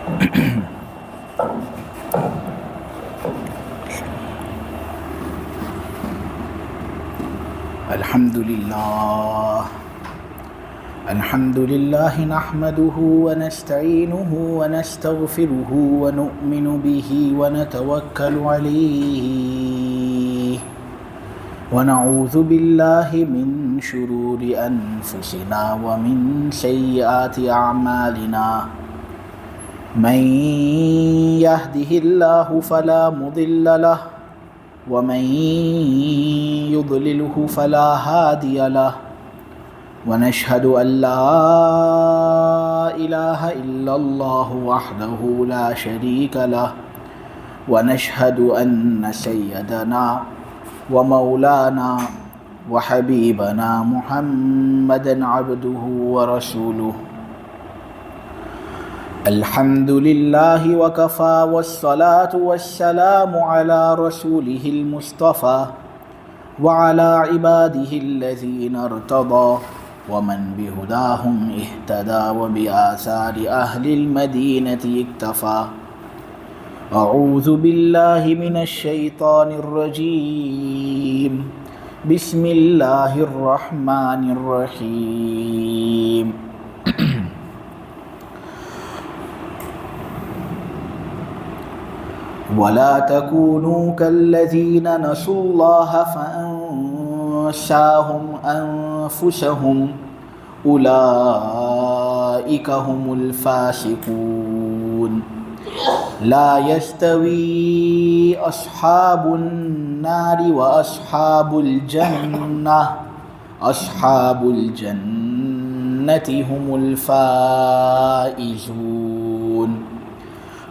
الحمد لله نحمده ونستعينه ونستغفره ونؤمن به ونتوكل عليه ونعوذ بالله من شرور أنفسنا ومن سيئات أعمالنا من يهده الله فلا مضل له ومن يضلله فلا هادي له ونشهد أن لا إله إلا الله وحده لا شريك له ونشهد أن سيدنا ومولانا وحبيبنا محمدا عبده ورسوله الحمد لله وكفى والصلاة والسلام على رسوله المصطفى وعلى عباده الذين ارتضى ومن بهداهم اهتدى وبآثار أهل المدينة اكتفى أعوذ بالله من الشيطان الرجيم بسم الله الرحمن الرحيم ولا تكونوا كالذين نسوا الله فأنساهم أنفسهم أولئك هم الفاسقون لا يستوي أصحاب النار وأصحاب الجنة أصحاب الجنة هم الفائزون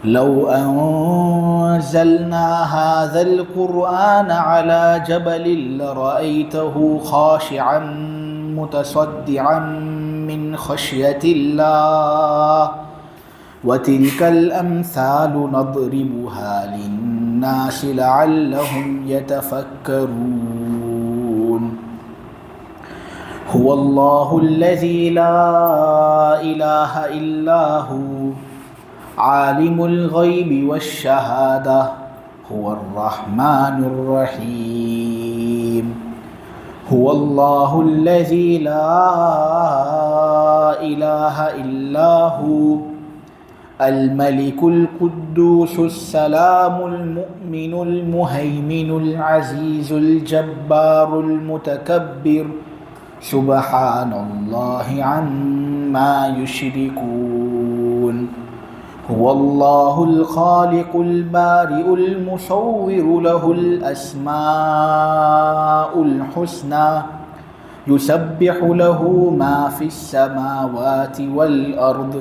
لو أنزلنا هذا القرآن على جبل لرأيته خاشعا متصدعا من خشية الله وتلك الأمثال نضربها للناس لعلهم يتفكرون هو الله الذي لا إله إلا هو عالم الغيب والشهادة هو الرحمن الرحيم هو الله الذي لا إله إلا هو الملك القدوس السلام المؤمن المهيمن العزيز الجبار المتكبر سبحان الله عما يشركون هو الله الخالق البارئ المصور له الأسماء الحسنى يسبح له ما في السماوات والأرض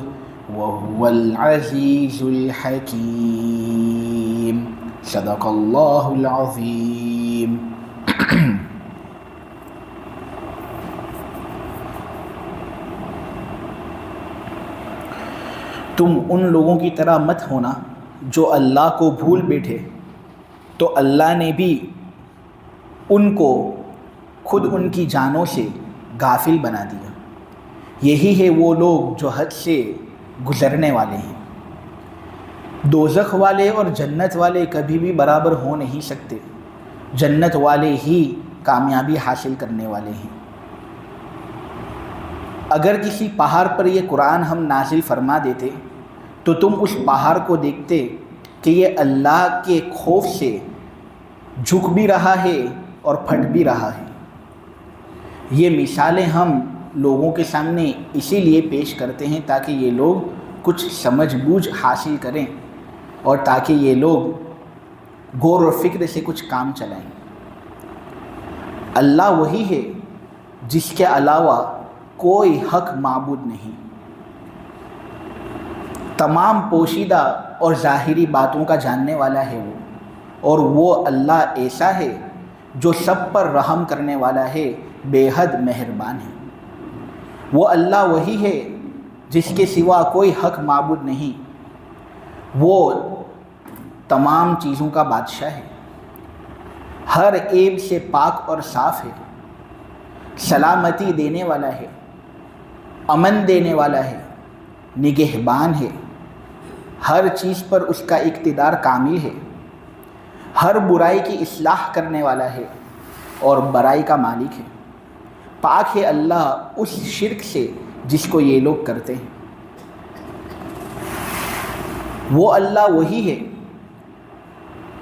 وهو العزيز الحكيم صدق الله العظيم تم ان لوگوں کی طرح مت ہونا جو اللہ کو بھول بیٹھے تو اللہ نے بھی ان کو خود ان کی جانوں سے غافل بنا دیا۔ یہی ہے وہ لوگ جو حد سے گزرنے والے ہیں۔ دوزخ والے اور جنت والے کبھی بھی برابر ہو نہیں سکتے۔ جنت والے ہی کامیابی حاصل کرنے والے ہیں۔ اگر کسی پہاڑ پر یہ قرآن ہم نازل فرما دیتے تو تم اس پہاڑ کو دیکھتے کہ یہ اللہ کے خوف سے جھک بھی رہا ہے اور پھٹ بھی رہا ہے۔ یہ مثالیں ہم لوگوں کے سامنے اسی لیے پیش کرتے ہیں تاکہ یہ لوگ کچھ سمجھ بوجھ حاصل کریں اور تاکہ یہ لوگ غور و فکر سے کچھ کام چلائیں۔ اللہ وہی ہے جس کے علاوہ کوئی حق معبود نہیں۔ تمام پوشیدہ اور ظاہری باتوں کا جاننے والا ہے وہ، اور وہ اللہ ایسا ہے جو سب پر رحم کرنے والا ہے، بے حد مہربان ہے۔ وہ اللہ وہی ہے جس کے سوا کوئی حق معبود نہیں۔ وہ تمام چیزوں کا بادشاہ ہے، ہر عیب سے پاک اور صاف ہے، سلامتی دینے والا ہے، امن دینے والا ہے، نگہبان ہے، ہر چیز پر اس کا اقتدار کامل ہے، ہر برائی کی اصلاح کرنے والا ہے اور برائی کا مالک ہے۔ پاک ہے اللہ اس شرک سے جس کو یہ لوگ کرتے ہیں۔ وہ اللہ وہی ہے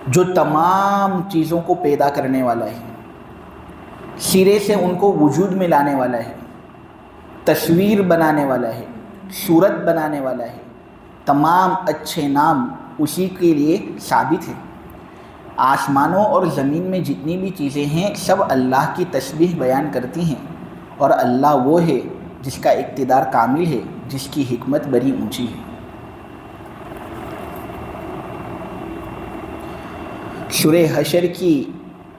جو تمام چیزوں کو پیدا کرنے والا ہے، سرے سے ان کو وجود میں لانے والا ہے، تصویر بنانے والا ہے، صورت بنانے والا ہے۔ تمام اچھے نام اسی کے لیے ثابت ہے۔ آسمانوں اور زمین میں جتنی بھی چیزیں ہیں سب اللہ کی تسبیح بیان کرتی ہیں، اور اللہ وہ ہے جس کا اقتدار کامل ہے، جس کی حکمت بڑی اونچی ہے۔ سورہ حشر کی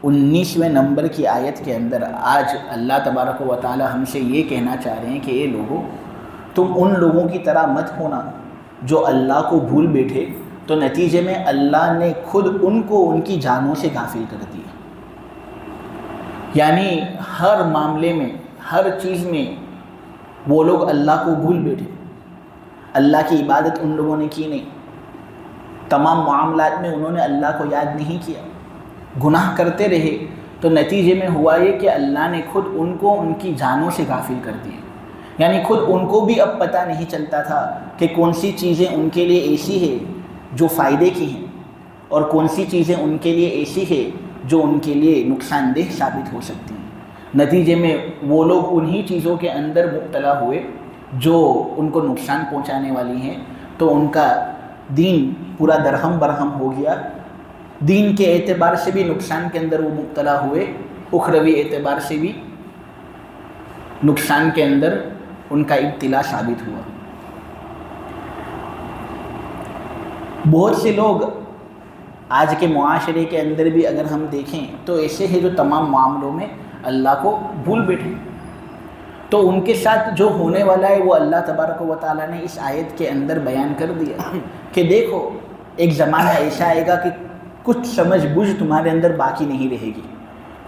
19ویں نمبر کی آیت کے اندر آج اللہ تبارک و تعالی ہم سے یہ کہنا چاہ رہے ہیں کہ اے لوگوں، تم ان لوگوں کی طرح مت ہونا جو اللہ کو بھول بیٹھے تو نتیجے میں اللہ نے خود ان کو ان کی جانوں سے غافل کر دیا۔ یعنی ہر معاملے میں، ہر چیز میں وہ لوگ اللہ کو بھول بیٹھے، اللہ کی عبادت ان لوگوں نے کی نہیں، تمام معاملات میں انہوں نے اللہ کو یاد نہیں کیا، گناہ کرتے رہے، تو نتیجے میں ہوا یہ کہ اللہ نے خود ان کو ان کی جانوں سے غافل کر دیا۔ یعنی خود ان کو بھی اب پتہ نہیں چلتا تھا کہ کون سی چیزیں ان کے لیے ایسی ہے جو فائدے کی ہیں، اور کون سی چیزیں ان کے لیے ایسی ہے جو ان کے لیے نقصان دہ ثابت ہو سکتی ہیں۔ نتیجے میں وہ لوگ انہی چیزوں کے اندر مبتلا ہوئے جو ان کو نقصان پہنچانے والی ہیں، تو ان کا دین پورا درہم برہم ہو گیا۔ دین کے اعتبار سے بھی نقصان کے اندر وہ مبتلا ہوئے، اخروی اعتبار سے بھی نقصان کے اندر ان کا ابتلا ثابت ہوا۔ بہت سے لوگ آج کے معاشرے کے اندر بھی اگر ہم دیکھیں تو ایسے ہیں جو تمام معاملوں میں اللہ کو بھول بیٹھے، تو ان کے ساتھ جو ہونے والا ہے وہ اللہ تبارک و تعالیٰ نے اس آیت کے اندر بیان کر دیا کہ دیکھو ایک زمانہ ایسا آئے گا کہ کچھ سمجھ بوجھ تمہارے اندر باقی نہیں رہے گی،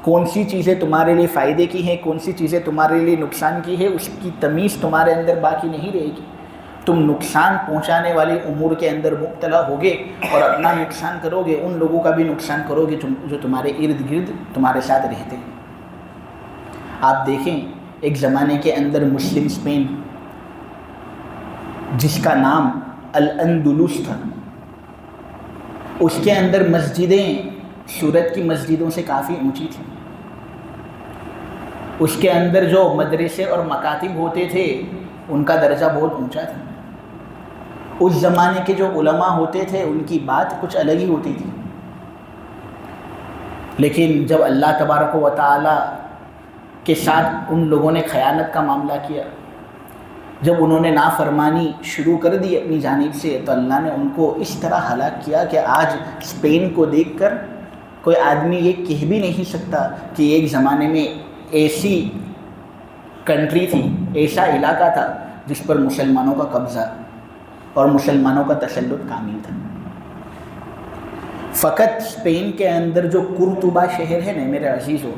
کون سی چیزیں تمہارے لیے فائدے کی ہیں، کون سی چیزیں تمہارے لیے نقصان کی ہے، اس کی تمیز تمہارے اندر باقی نہیں رہے گی۔ تم نقصان پہنچانے والے امور کے اندر مبتلا ہوگے اور اپنا نقصان کرو گے، ان لوگوں کا بھی نقصان کرو گے جو تمہارے ارد گرد تمہارے ساتھ رہتے ہیں۔ آپ دیکھیں ایک زمانے کے اندر مسلم اسپین جس کا نام الاندلس تھا، اس کے اندر مسجدیں سورت کی مسجدوں سے کافی اونچی تھیں، اس کے اندر جو مدرسے اور مکاتب ہوتے تھے ان کا درجہ بہت اونچا تھا۔ اس زمانے کے جو علماء ہوتے تھے ان کی بات کچھ الگ ہی ہوتی تھی، لیکن جب اللہ تبارک و تعالی کے ساتھ ان لوگوں نے خیانت کا معاملہ کیا، جب انہوں نے نافرمانی شروع کر دی اپنی جانب سے، تو اللہ نے ان کو اس طرح ہلاک کیا کہ آج اسپین کو دیکھ کر کوئی آدمی یہ کہہ بھی نہیں سکتا کہ ایک زمانے میں ایسی کنٹری تھی، ایسا علاقہ تھا جس پر مسلمانوں کا قبضہ اور مسلمانوں کا تسلط کامل تھا۔ فقط اسپین کے اندر جو قرطبہ شہر ہے نا میرے عزیزو،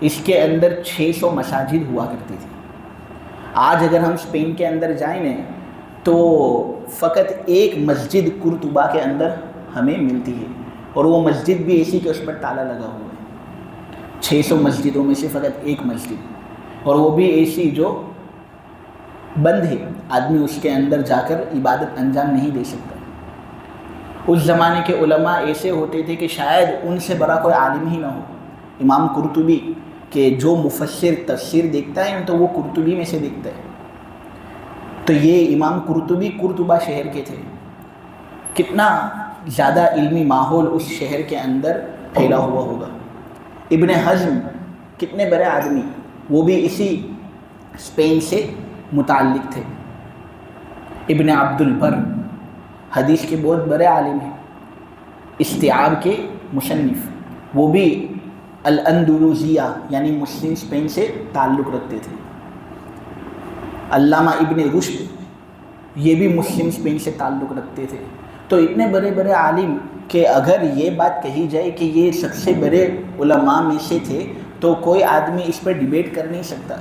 اس کے اندر 600 مساجد ہوا کرتی تھی۔ آج اگر ہم اسپین کے اندر جائیں نا تو فقط ایک مسجد قرطبہ کے اندر ہمیں ملتی ہے، اور وہ مسجد بھی ایسی کہ اس پر تالا لگا ہوا ہے۔ 600 مسجدوں میں سے فقط ایک مسجد، اور وہ بھی ایسی جو بند ہے، آدمی اس کے اندر جا کر عبادت انجام نہیں دے سکتا۔ اس زمانے کے علماء ایسے ہوتے تھے کہ شاید ان سے بڑا کوئی عالم ہی نہ ہو۔ امام قرطبی کہ جو مفسر تفسیر دیکھتا ہے تو وہ قرطبی میں سے دیکھتا ہے، تو یہ امام قرطبی قرطبہ شہر کے تھے۔ کتنا زیادہ علمی ماحول اس شہر کے اندر پھیلا ہوا ہوگا۔ ابن حزم کتنے بڑے آدمی، وہ بھی اسی اسپین سے متعلق تھے۔ ابن عبد البر حدیث کے بہت بڑے عالم ہیں، استیعاب کے مصنف، وہ بھی الاندلوزیہ یعنی مسلم اسپین سے تعلق رکھتے تھے۔ علامہ ابن رشد یہ بھی مسلم اسپین سے تعلق رکھتے تھے۔ تو اتنے بڑے بڑے عالم کہ اگر یہ بات کہی جائے کہ یہ سب سے بڑے علماء میں سے تھے تو کوئی آدمی اس پر ڈیبیٹ کر نہیں سکتا۔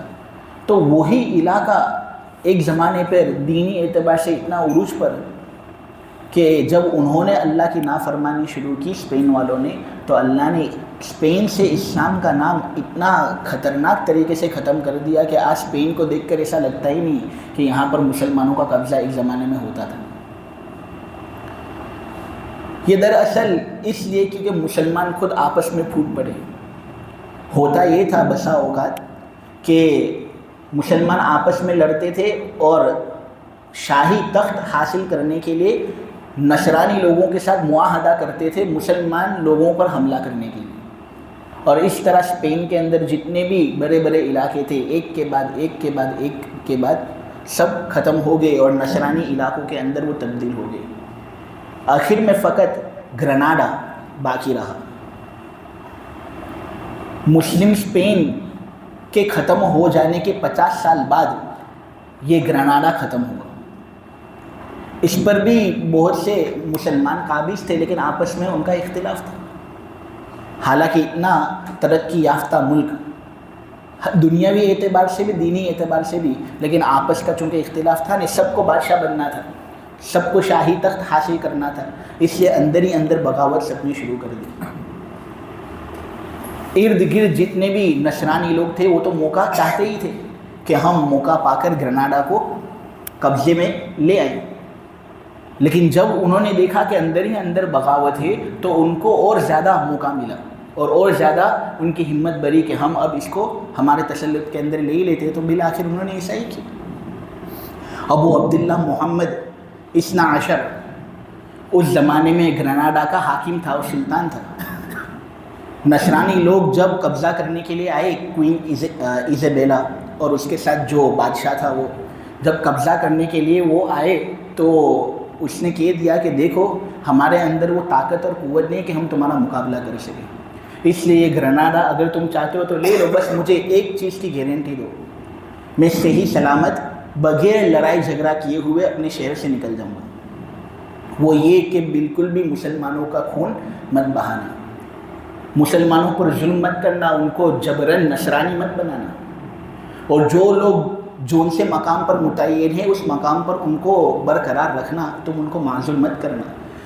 تو وہی علاقہ ایک زمانے پر دینی اعتبار سے اتنا عروج پر کہ جب انہوں نے اللہ کی نافرمانی شروع کی اسپین والوں نے، تو اللہ نے اسپین سے اسلام کا نام اتنا خطرناک طریقے سے ختم کر دیا کہ آج اسپین کو دیکھ کر ایسا لگتا ہی نہیں کہ یہاں پر مسلمانوں کا قبضہ ایک زمانے میں ہوتا تھا۔ یہ دراصل اس لیے کیونکہ مسلمان خود آپس میں پھوٹ پڑے۔ ہوتا یہ تھا بسا اوقات کہ مسلمان آپس میں لڑتے تھے اور شاہی تخت حاصل کرنے کے لیے نصرانی لوگوں کے ساتھ معاہدہ کرتے تھے مسلمان لوگوں پر حملہ کرنے کے لیے، اور اس طرح اسپین کے اندر جتنے بھی بڑے بڑے علاقے تھے ایک کے بعد ایک کے بعد ایک کے بعد سب ختم ہو گئے اور نصرانی علاقوں کے اندر وہ تبدیل ہو گئے۔ آخر میں فقط گرناڈا باقی رہا۔ مسلم اسپین کے ختم ہو جانے کے 50 سال بعد یہ گرناڈا ختم ہوا۔ اس پر بھی بہت سے مسلمان قابض تھے، لیکن آپس میں ان کا اختلاف تھا۔ حالانکہ اتنا ترقی یافتہ ملک دنیاوی اعتبار سے بھی دینی اعتبار سے بھی، لیکن آپس کا چونکہ اختلاف تھا، نہیں سب کو بادشاہ بننا تھا، سب کو شاہی تخت حاصل کرنا تھا، اس لیے اندر ہی اندر بغاوت سب نے شروع کر دی۔ ارد گرد جتنے بھی نصرانی لوگ تھے وہ تو موقع چاہتے ہی تھے کہ ہم موقع پا کر گرناڈا کو قبضے میں لے آئیں، لیکن جب انہوں نے دیکھا کہ اندر ہی اندر بغاوت ہے تو ان کو اور زیادہ موقع ملا اور زیادہ ان کی ہمت بڑھی کہ ہم اب اس کو ہمارے تسلط کے اندر لے ہی لیتے، تو بالآخر انہوں نے ایسا ہی کیا۔ ابو عبداللہ محمد اثنا عشر اس زمانے میں گرناڈا کا حاکم تھا اور سلطان تھا۔ نصرانی لوگ جب قبضہ کرنے کے لیے آئے، کوئین ایزابیلا اور اس کے ساتھ جو بادشاہ تھا وہ جب قبضہ کرنے کے لیے وہ آئے تو اس نے کہہ دیا کہ دیکھو ہمارے اندر وہ طاقت اور قوت نہیں کہ ہم تمہارا مقابلہ کر سکیں، اس لیے یہ گرناڈا اگر تم چاہتے ہو تو لے لو، بس مجھے ایک چیز کی گارنٹی دو، میں صحیح سلامت بغیر لڑائی جھگڑا کیے ہوئے اپنے شہر سے نکل جاؤں گا۔ وہ یہ کہ بالکل بھی مسلمانوں کا خون مت بہانا، مسلمانوں پر ظلم مت کرنا، ان کو جبراً نصرانی مت بنانا، اور جو لوگ جو ان سے مقام پر متعین ہے اس مقام پر ان کو برقرار رکھنا، تم ان کو معزول مت کرنا۔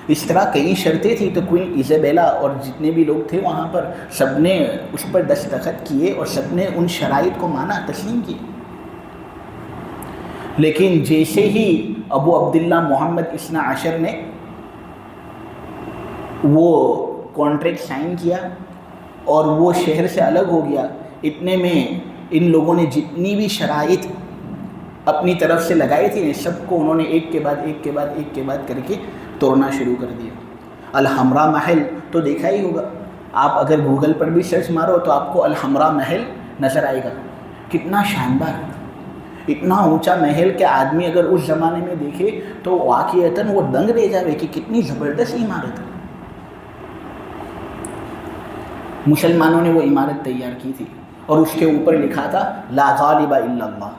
اس طرح کئی شرطیں تھیں، تو کوئین ایزابیلا اور جتنے بھی لوگ تھے وہاں پر سب نے اس پر دستخط کیے اور سب نے ان شرائط کو مانا، تسلیم کیے۔ لیکن جیسے ہی ابو عبداللہ محمد اثنا عشر نے وہ کانٹریکٹ سائن کیا اور وہ شہر سے الگ ہو گیا، اتنے میں ان لوگوں نے جتنی بھی شرائط اپنی طرف سے لگائی تھی سب کو انہوں نے ایک کے بعد ایک کے بعد ایک کے بعد کر کے توڑنا شروع کر دیا۔ الحمراء محل تو دیکھا ہی ہوگا، آپ اگر گوگل پر بھی سرچ مارو تو آپ کو الحمراء محل نظر آئے گا۔ کتنا شاندار، اتنا اونچا محل کہ آدمی اگر اس زمانے میں دیکھے تو واقعتاً وہ دنگ رہ جاوے کہ کتنی زبردست عمارت ہے۔ مسلمانوں نے وہ عمارت تیار کی تھی اور اس کے اوپر لکھا تھا لا غالب الا اللہ،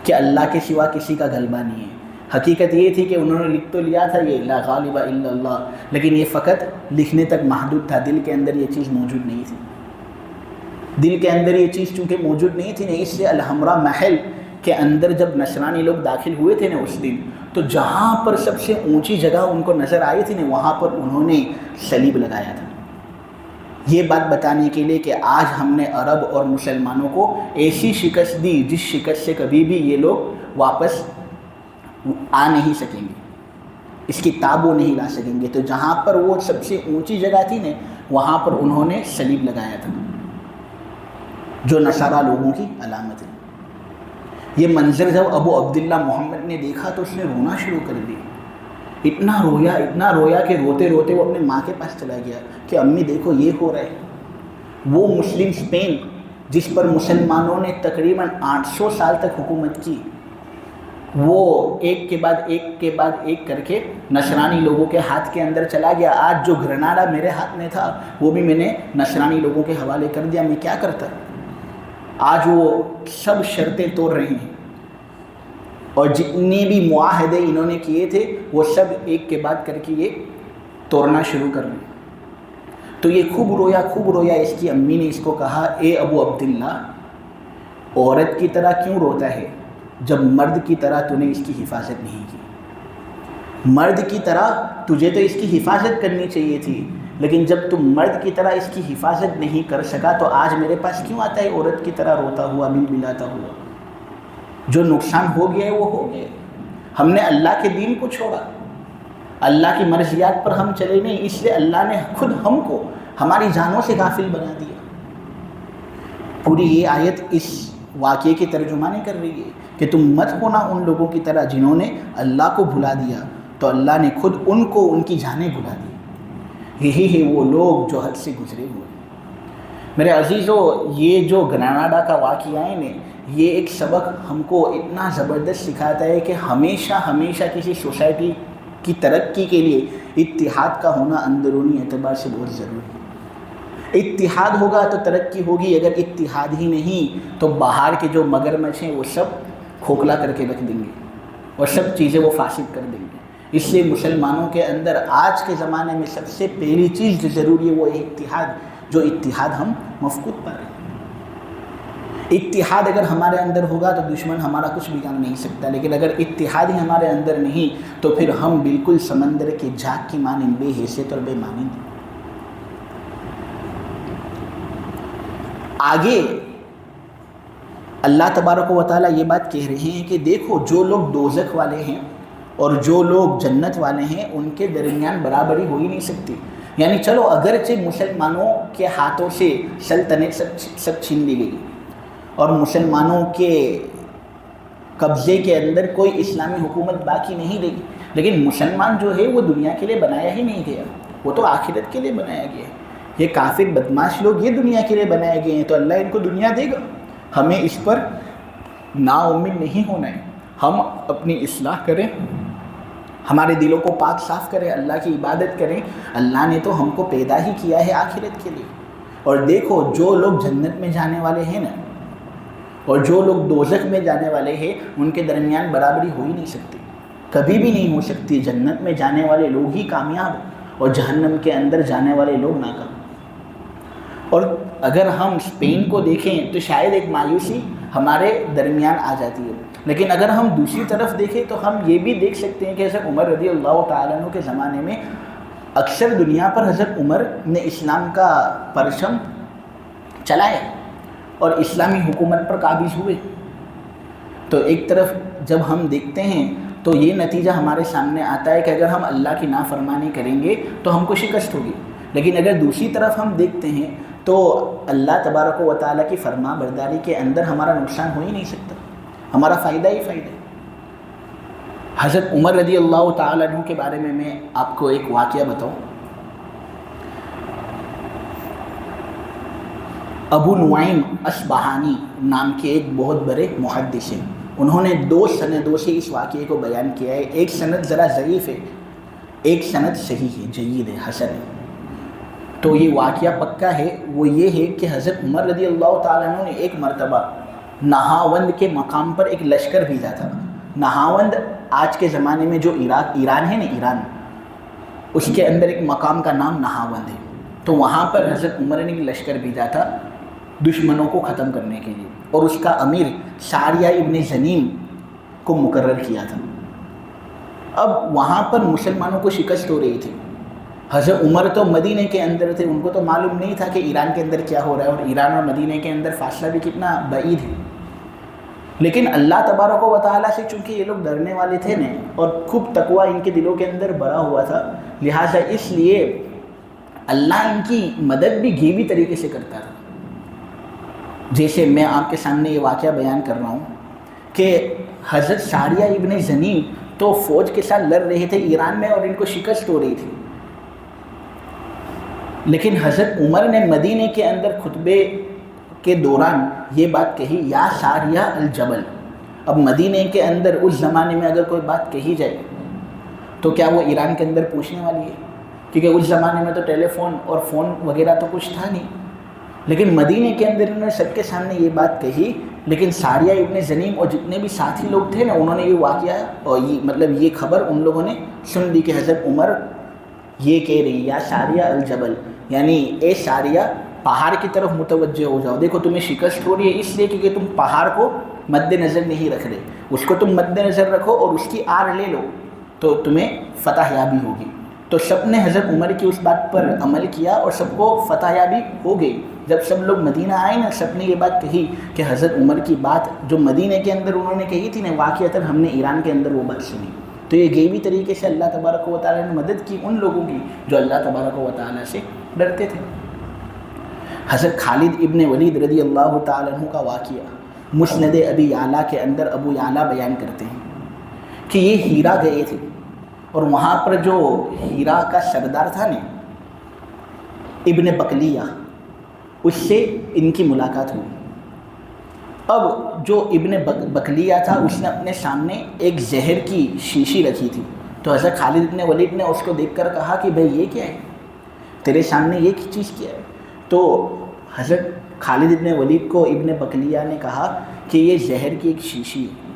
کہ اللہ کے سوا کسی کا غلبہ نہیں ہے۔ حقیقت یہ تھی کہ انہوں نے لکھ تو لیا تھا یہ لا غالب الا اللہ، لیکن یہ فقط لکھنے تک محدود تھا، دل کے اندر یہ چیز موجود نہیں تھی۔ دل کے اندر یہ چیز چونکہ موجود نہیں تھی نا، اس لیے الحمراء محل کے اندر جب نصرانی لوگ داخل ہوئے تھے نا اس دن، تو جہاں پر سب سے اونچی جگہ ان کو نظر آئی تھی نا وہاں پر انہوں نے صلیب لگایا تھا، یہ بات بتانے کے لیے کہ آج ہم نے عرب اور مسلمانوں کو ایسی شکست دی جس شکست سے کبھی بھی یہ لوگ واپس آ نہیں سکیں گے، اس کی تاب وہ نہیں لا سکیں گے۔ تو جہاں پر وہ سب سے اونچی جگہ تھی نا وہاں پر انہوں نے صلیب لگایا تھا، جو نصارہ لوگوں کی علامت ہے۔ یہ منظر جب ابو عبداللہ محمد نے دیکھا تو اس نے رونا شروع کر دیا، اتنا رویا کہ روتے روتے وہ اپنے ماں کے پاس چلا گیا کہ امی دیکھو یہ ہو رہا ہے۔ وہ مسلم اسپین جس پر مسلمانوں نے تقریباً 800 سال تک حکومت کی، وہ ایک کے بعد ایک کے بعد ایک کر کے نصرانی لوگوں کے ہاتھ کے اندر چلا گیا۔ آج جو گرناڈا میرے ہاتھ میں تھا وہ بھی میں نے نصرانی لوگوں کے حوالے کر دیا، میں کیا کرتا؟ آج وہ سب شرطیں توڑ رہے ہیں اور جتنے بھی معاہدے انہوں نے کیے تھے وہ سب ایک کے بعد کر کے یہ توڑنا شروع کر دیں۔ تو یہ خوب رویا۔ اس کی امی نے اس کو کہا اے ابو عبداللہ، عورت کی طرح کیوں روتا ہے جب مرد کی طرح تو نے اس کی حفاظت نہیں کی؟ مرد کی طرح تجھے تو اس کی حفاظت کرنی چاہیے تھی، لیکن جب تم مرد کی طرح اس کی حفاظت نہیں کر سکا تو آج میرے پاس کیوں آتا ہے عورت کی طرح روتا ہوا، بل بلاتا ہوا؟ جو نقصان ہو گیا ہے وہ ہو گیا۔ ہم نے اللہ کے دین کو چھوڑا، اللہ کی مرضیات پر ہم چلے نہیں، اس لیے اللہ نے خود ہم کو ہماری جانوں سے غافل بنا دیا۔ پوری یہ آیت اس واقعے کی ترجمانی کر رہی ہے کہ تم مت ہونا ان لوگوں کی طرح جنہوں نے اللہ کو بھلا دیا، تو اللہ نے خود ان کو ان کی جانیں بھلا دی۔ یہی ہے وہ لوگ جو حد سے گزرے ہوئے۔ میرے عزیزو، یہ جو گریناڈا کا واقعہ ہے نا، یہ ایک سبق ہم کو اتنا زبردست سکھاتا ہے کہ ہمیشہ کسی سوسائٹی کی ترقی کے لیے اتحاد کا ہونا اندرونی اعتبار سے بہت ضروری ہے۔ اتحاد ہوگا تو ترقی ہوگی، اگر اتحاد ہی نہیں تو باہر کے جو مگرمچھ ہیں وہ سب کھوکھلا کر کے رکھ دیں گے اور سب چیزیں وہ فاسد کر دیں گے۔ اس لیے مسلمانوں کے اندر آج کے زمانے میں سب سے پہلی چیز جو ضروری ہے وہ ہے اتحاد، جو اتحاد ہم مفقود پا رہے ہیں۔ اتحاد اگر ہمارے اندر ہوگا تو دشمن ہمارا کچھ بگاڑ نہیں سکتا، لیکن اگر اتحاد ہی ہمارے اندر نہیں تو پھر ہم بالکل سمندر کے جھاگ کی مانند بے حیثیت اور بے مانند ہیں۔ آگے اللہ تبارک و تعالیٰ یہ بات کہہ رہے ہیں کہ دیکھو جو لوگ دوزخ والے ہیں اور جو لوگ جنت والے ہیں ان کے درمیان برابری ہو ہی نہیں سکتی۔ یعنی چلو اگرچہ مسلمانوں کے ہاتھوں سے سلطنت سب چھین لی گئی اور مسلمانوں کے قبضے کے اندر کوئی اسلامی حکومت باقی نہیں رہی، لیکن مسلمان جو ہے وہ دنیا کے لیے بنایا ہی نہیں گیا، وہ تو آخرت کے لیے بنایا گیا ہے۔ یہ کافر بدماش لوگ یہ دنیا کے لیے بنائے گئے ہیں، تو اللہ ان کو دنیا دے گا۔ ہمیں اس پر نا امید نہیں ہونا ہے، ہم اپنی اصلاح کریں، ہمارے دلوں کو پاک صاف کریں، اللہ کی عبادت کریں۔ اللہ نے تو ہم کو پیدا ہی کیا ہے آخرت کے لیے۔ اور دیکھو جو لوگ جنت میں جانے والے ہیں نا اور جو لوگ دوزخ میں جانے والے ہیں ان کے درمیان برابری ہو ہی نہیں سکتی، کبھی بھی نہیں ہو سکتی۔ جنت میں جانے والے لوگ ہی کامیاب اور جہنم کے اندر جانے والے لوگ ناکام۔ اور اگر ہم اسپین کو دیکھیں تو شاید ایک مایوسی ہمارے درمیان آ جاتی ہے، لیکن اگر ہم دوسری طرف دیکھیں تو ہم یہ بھی دیکھ سکتے ہیں کہ حضرت عمر رضی اللہ تعالیٰ عنہ کے زمانے میں اکثر دنیا پر حضرت عمر نے اسلام کا پرچم چلائے اور اسلامی حکومت پر قابض ہوئے۔ تو ایک طرف جب ہم دیکھتے ہیں تو یہ نتیجہ ہمارے سامنے آتا ہے کہ اگر ہم اللہ کی نافرمانی کریں گے تو ہم کو شکست ہوگی، لیکن اگر دوسری طرف ہم دیکھتے ہیں تو اللہ تبارک و تعالیٰ کی فرما برداری کے اندر ہمارا نقصان ہو ہی نہیں سکتا، ہمارا فائدہ ہی فائدہ ہے۔ حضرت عمر رضی اللہ تعالیٰ عنہ کے بارے میں آپ کو ایک واقعہ بتاؤں۔ ابو نعیم اصبہانی نام کے ایک بہت بڑے محدث ہیں، انہوں نے 2 سندوں سے اس واقعے کو بیان کیا ہے۔ ایک سند ذرا ضعیف ہے، ایک سند صحیح ہے، جید ہے، حسن ہے۔ تو یہ واقعہ پکا ہے، وہ یہ ہے کہ حضرت عمر رضی اللہ تعالیٰ عنہ نے ایک مرتبہ نہاوند کے مقام پر ایک لشکر بھیجا تھا۔ نہاوند آج کے زمانے میں جو ایران ہے نا، ایران، اس کے اندر ایک مقام کا نام نہاوند ہے۔ تو وہاں پر حضرت عمر نے ایک لشکر بھیجا تھا دشمنوں کو ختم کرنے کے لیے، اور اس کا امیر ساریہ ابن زنیم کو مقرر کیا تھا۔ اب وہاں پر مسلمانوں کو شکست ہو رہی تھی۔ حضرت عمر تو مدینہ کے اندر تھے، ان کو تو معلوم نہیں تھا کہ ایران کے اندر کیا ہو رہا ہے، اور ایران اور مدینہ کے اندر فاصلہ بھی کتنا بعید ہے۔ لیکن اللہ تبارک و تعالیٰ سے چونکہ یہ لوگ ڈرنے والے تھے نا، اور خوب تقوی ان کے دلوں کے اندر بھرا ہوا تھا، لہٰذا اس لیے اللہ ان کی مدد بھی غیبی طریقے سے کرتا تھا۔ جیسے میں آپ کے سامنے یہ واقعہ بیان کر رہا ہوں کہ حضرت ساریہ ابن زنیم تو فوج کے ساتھ لڑ رہے تھے ایران میں اور ان کو شکست ہو رہی تھی، لیکن حضرت عمر نے مدینہ کے اندر خطبے کے دوران یہ بات کہی، یا ساریہ الجبل۔ اب مدینہ کے اندر اس زمانے میں اگر کوئی بات کہی جائے تو کیا وہ ایران کے اندر پوچھنے والی ہے؟ کیونکہ اس زمانے میں تو ٹیلی فون اور فون وغیرہ تو کچھ تھا نہیں، لیکن مدینہ کے اندر انہوں نے سب کے سامنے یہ بات کہی۔ لیکن ساریہ ابن زنیم اور جتنے بھی ساتھی لوگ تھے نا، انہوں نے یہ واقعہ اور یہ خبر ان لوگوں نے سن لی کہ حضرت عمر یہ کہہ رہی یا ساریہ الجبل، یعنی اے ساریہ پہاڑ کی طرف متوجہ ہو جاؤ، دیکھو تمہیں شکست ہو رہی ہے اس لیے کیونکہ تم پہاڑ کو مد نظر نہیں رکھ رہے، اس کو تم مد نظر رکھو اور اس کی آڑ لے لو، تو تمہیں فتح یابی ہوگی۔ تو سب نے حضرت عمر کی اس بات پر عمل کیا اور سب کو فتح یابی ہو گئی۔ جب سب لوگ مدینہ آئے نا، سب نے یہ بات کہی کہ حضرت عمر کی بات جو مدینہ کے اندر انہوں نے کہی تھی نا، واقعتاً ہم نے ایران کے اندر وہ بات سنی۔ تو یہ غیبی طریقے سے اللہ تبارک و تعالیٰ نے مدد کی ان لوگوں کی جو اللہ تبارک و تعالیٰ سے ڈرتے تھے۔ حضرت خالد ابن ولید رضی اللہ تعالیٰ عنہ کا واقعہ مسند ابی یعلا کے اندر ابو یعلا بیان کرتے ہیں کہ یہ ہیرا گئے تھے، اور وہاں پر جو ہیرا کا سردار تھا نا ابن بکلیہ، اس سے ان کی ملاقات ہوئی۔ اب جو ابن بکلیہ تھا اس نے اپنے سامنے ایک زہر کی شیشی رکھی تھی، تو حضرت خالد ابن ولید نے اس کو دیکھ کر کہا کہ بھئی یہ کیا ہے، تیرے سامنے یہ چیز کیا ہے؟ تو حضرت خالد ابن ولید کو ابن بکلیہ نے کہا کہ یہ زہر کی ایک شیشی ہے،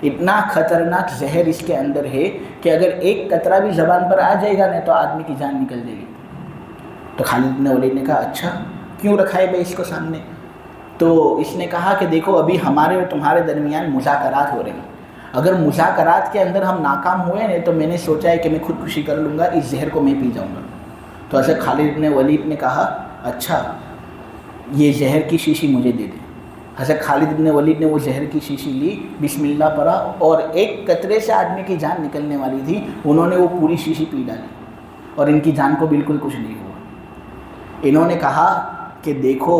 اتنا خطرناک زہر اس کے اندر ہے کہ اگر ایک قطرہ بھی زبان پر آ جائے گا نا تو آدمی کی جان نکل جائے گی۔ تو خالد ابن ولید نے کہا اچھا کیوں رکھا ہے بھائی اس کو سامنے؟ تو اس نے کہا کہ دیکھو ابھی ہمارے اور تمہارے درمیان مذاکرات ہو رہے ہیں، اگر مذاکرات کے اندر ہم ناکام ہوئے نا تو میں نے سوچا ہے کہ میں خودکشی کر لوں گا، اس زہر کو میں پی جاؤں گا۔ تو حضرت خالد ابن ولید نے کہا اچھا یہ زہر کی شیشی مجھے دے دے۔ حضرت خالد ابن ولید نے وہ زہر کی شیشی لی، بسم اللہ پڑھا، اور ایک قطرے سے آدمی کی جان نکلنے والی تھی، انہوں نے وہ پوری شیشی پی ڈالی اور ان کی جان کو بالکل کچھ نہیں ہوا۔ انہوں نے کہا کہ دیکھو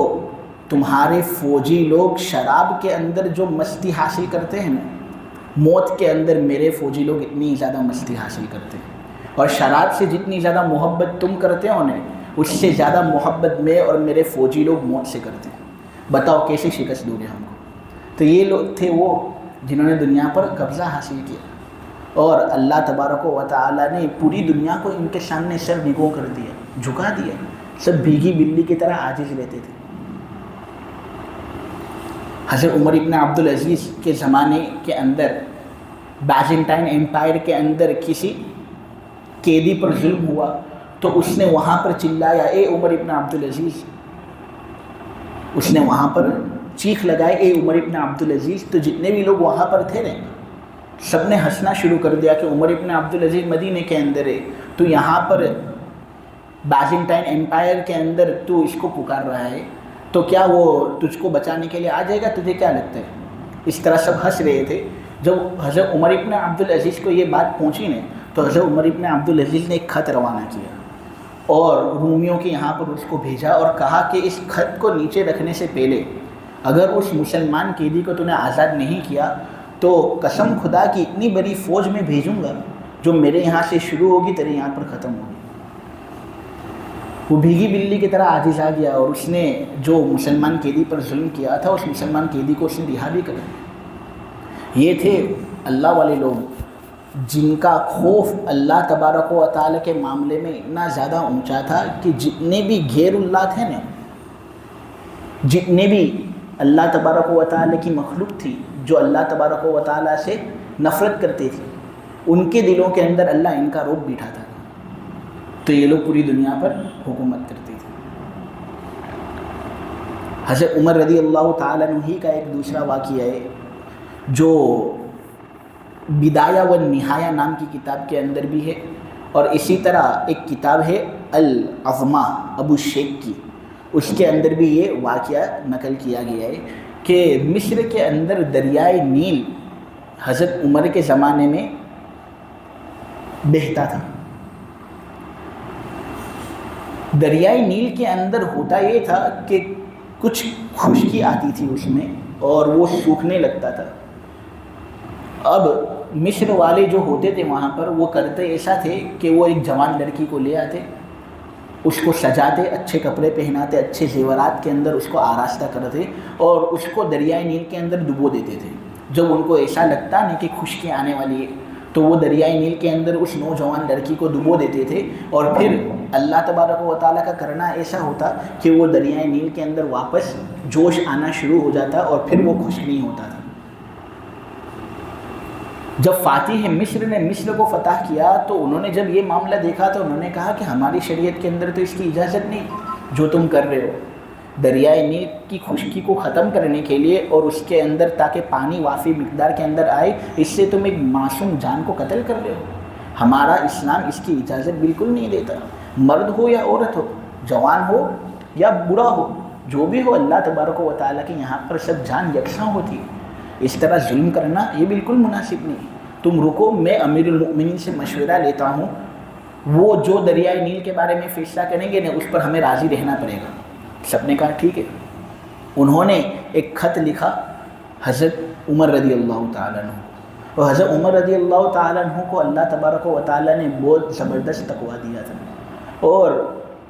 تمہارے فوجی لوگ شراب کے اندر جو مستی حاصل کرتے ہیں نا، موت کے اندر میرے فوجی لوگ اتنی زیادہ مستی حاصل کرتے ہیں، اور شراب سے جتنی زیادہ محبت تم کرتے ہو نا، اس سے زیادہ محبت میں اور میرے فوجی لوگ موت سے کرتے ہیں۔ بتاؤ کیسے شکست دو گے ہم کو؟ تو یہ لوگ تھے وہ جنہوں نے دنیا پر قبضہ حاصل کیا، اور اللہ تبارک و تعالیٰ نے پوری دنیا کو ان کے سامنے سر نگو کر دیا، جھکا دیا، سب بھیگی بلی کی طرح عاجز رہتے تھے۔ حضرت عمر ابن عبدالعزیز کے زمانے کے اندر بیزنٹائن ایمپائر کے اندر کسی قیدی پر ظلم ہوا، تو اس نے وہاں پر چلایا اے عمر ابن عبدالعزیز، اس نے وہاں پر چیخ لگائے اے عمر ابن عبدالعزیز۔ تو جتنے بھی لوگ وہاں پر تھے نا، سب نے ہنسنا شروع کر دیا کہ عمر ابن عبدالعزیز مدینے کے اندر ہے، تو یہاں پر بیزنٹائن ایمپائر کے اندر تو اس کو پکار رہا ہے، تو کیا وہ تجھ کو بچانے کے لیے آ جائے گا؟ تجھے کیا لگتا ہے؟ اس طرح سب ہنس رہے تھے۔ جب حضرت عمر ابن عبدالعزیز کو یہ بات پہنچی نا، تو حضرت عمر ابن عبدالعزیز نے ایک خط روانہ کیا اور رومیوں کے یہاں پر اس کو بھیجا، اور کہا کہ اس خط کو نیچے رکھنے سے پہلے اگر اس مسلمان قیدی کو تو نے آزاد نہیں کیا تو قسم خدا کی اتنی بڑی فوج میں بھیجوں گا جو میرے یہاں سے شروع ہوگی تیرے یہاں پر ختم ہوگی۔ وہ بھیگی بلی کی طرح عاجز آ گیا، اور اس نے جو مسلمان قیدی پر ظلم کیا تھا اس مسلمان قیدی کو اس نے رہا بھی کر دیا۔ یہ تھے اللہ والے لوگ جن کا خوف اللہ تبارک و تعالیٰ کے معاملے میں اتنا زیادہ اونچا تھا کہ جتنے بھی غیر اللہ تھے نا، جتنے بھی اللہ تبارک و تعالیٰ کی مخلوق تھی جو اللہ تبارک و تعالیٰ سے نفرت کرتے تھے، ان کے دلوں کے اندر اللہ ان کا رعب بٹھاتا تھا، تو یہ لوگ پوری دنیا پر حکومت کرتے تھے۔ حضرت عمر رضی اللہ تعالیٰ عنہ کا ایک دوسرا واقعہ ہے جو بدایہ و نہایہ نام کی کتاب کے اندر بھی ہے، اور اسی طرح ایک کتاب ہے العظمہ ابو شیخ کی، اس کے اندر بھی یہ واقعہ نقل کیا گیا ہے کہ مصر کے اندر دریائے نیل حضرت عمر کے زمانے میں بہتا تھا۔ دریائے نیل کے اندر ہوتا یہ تھا کہ کچھ خشکی آتی تھی اس میں اور وہ سوکھنے لگتا تھا۔ اب مصر والے جو ہوتے تھے وہاں پر وہ کرتے ایسا تھے کہ وہ ایک جوان لڑکی کو لے آتے، اس کو سجاتے، اچھے کپڑے پہناتے، اچھے زیورات کے اندر اس کو آراستہ کرتے اور اس کو دریائے نیل کے اندر ڈبو دیتے تھے۔ جب ان کو ایسا لگتا نہیں کہ خشکی آنے والی ہے تو وہ دریائے نیل کے اندر اس نوجوان لڑکی کو ڈبو دیتے تھے، اور پھر اللہ تبارک و تعالیٰ کا کرنا ایسا ہوتا کہ وہ دریائے نیل کے اندر واپس جوش آنا شروع ہو جاتا اور پھر وہ خشک نہیں ہوتا تھا۔ جب فاتح مصر نے مصر کو فتح کیا تو انہوں نے جب یہ معاملہ دیکھا تو انہوں نے کہا کہ ہماری شریعت کے اندر تو اس کی اجازت نہیں جو تم کر رہے ہو، دریائے نیل کی خشکی کو ختم کرنے کے لیے اور اس کے اندر تاکہ پانی وافی مقدار کے اندر آئے، اس سے تم ایک معصوم جان کو قتل کر رہے ہو۔ ہمارا اسلام اس کی اجازت بالکل نہیں دیتا. مرد ہو یا عورت ہو، جوان ہو یا بوڑھا ہو، جو بھی ہو، اللہ تبارک و تعالیٰ کی یہاں پر سب جان یکساں ہوتی ہے. اس طرح ظلم کرنا یہ بالکل مناسب نہیں. تم رکو، میں امیر المؤمنین سے مشورہ لیتا ہوں، وہ جو دریائے نیل کے بارے میں فیصلہ کریں گے نا اس پر ہمیں راضی رہنا پڑے گا. سب نے کہا ٹھیک ہے. انہوں نے ایک خط لکھا حضرت عمر رضی اللہ تعالیٰ عنہ، اور حضرت عمر رضی اللہ تعالیٰ عنہ کو اللہ تبارک و تعالیٰ نے بہت زبردست تقویٰ دیا تھا، اور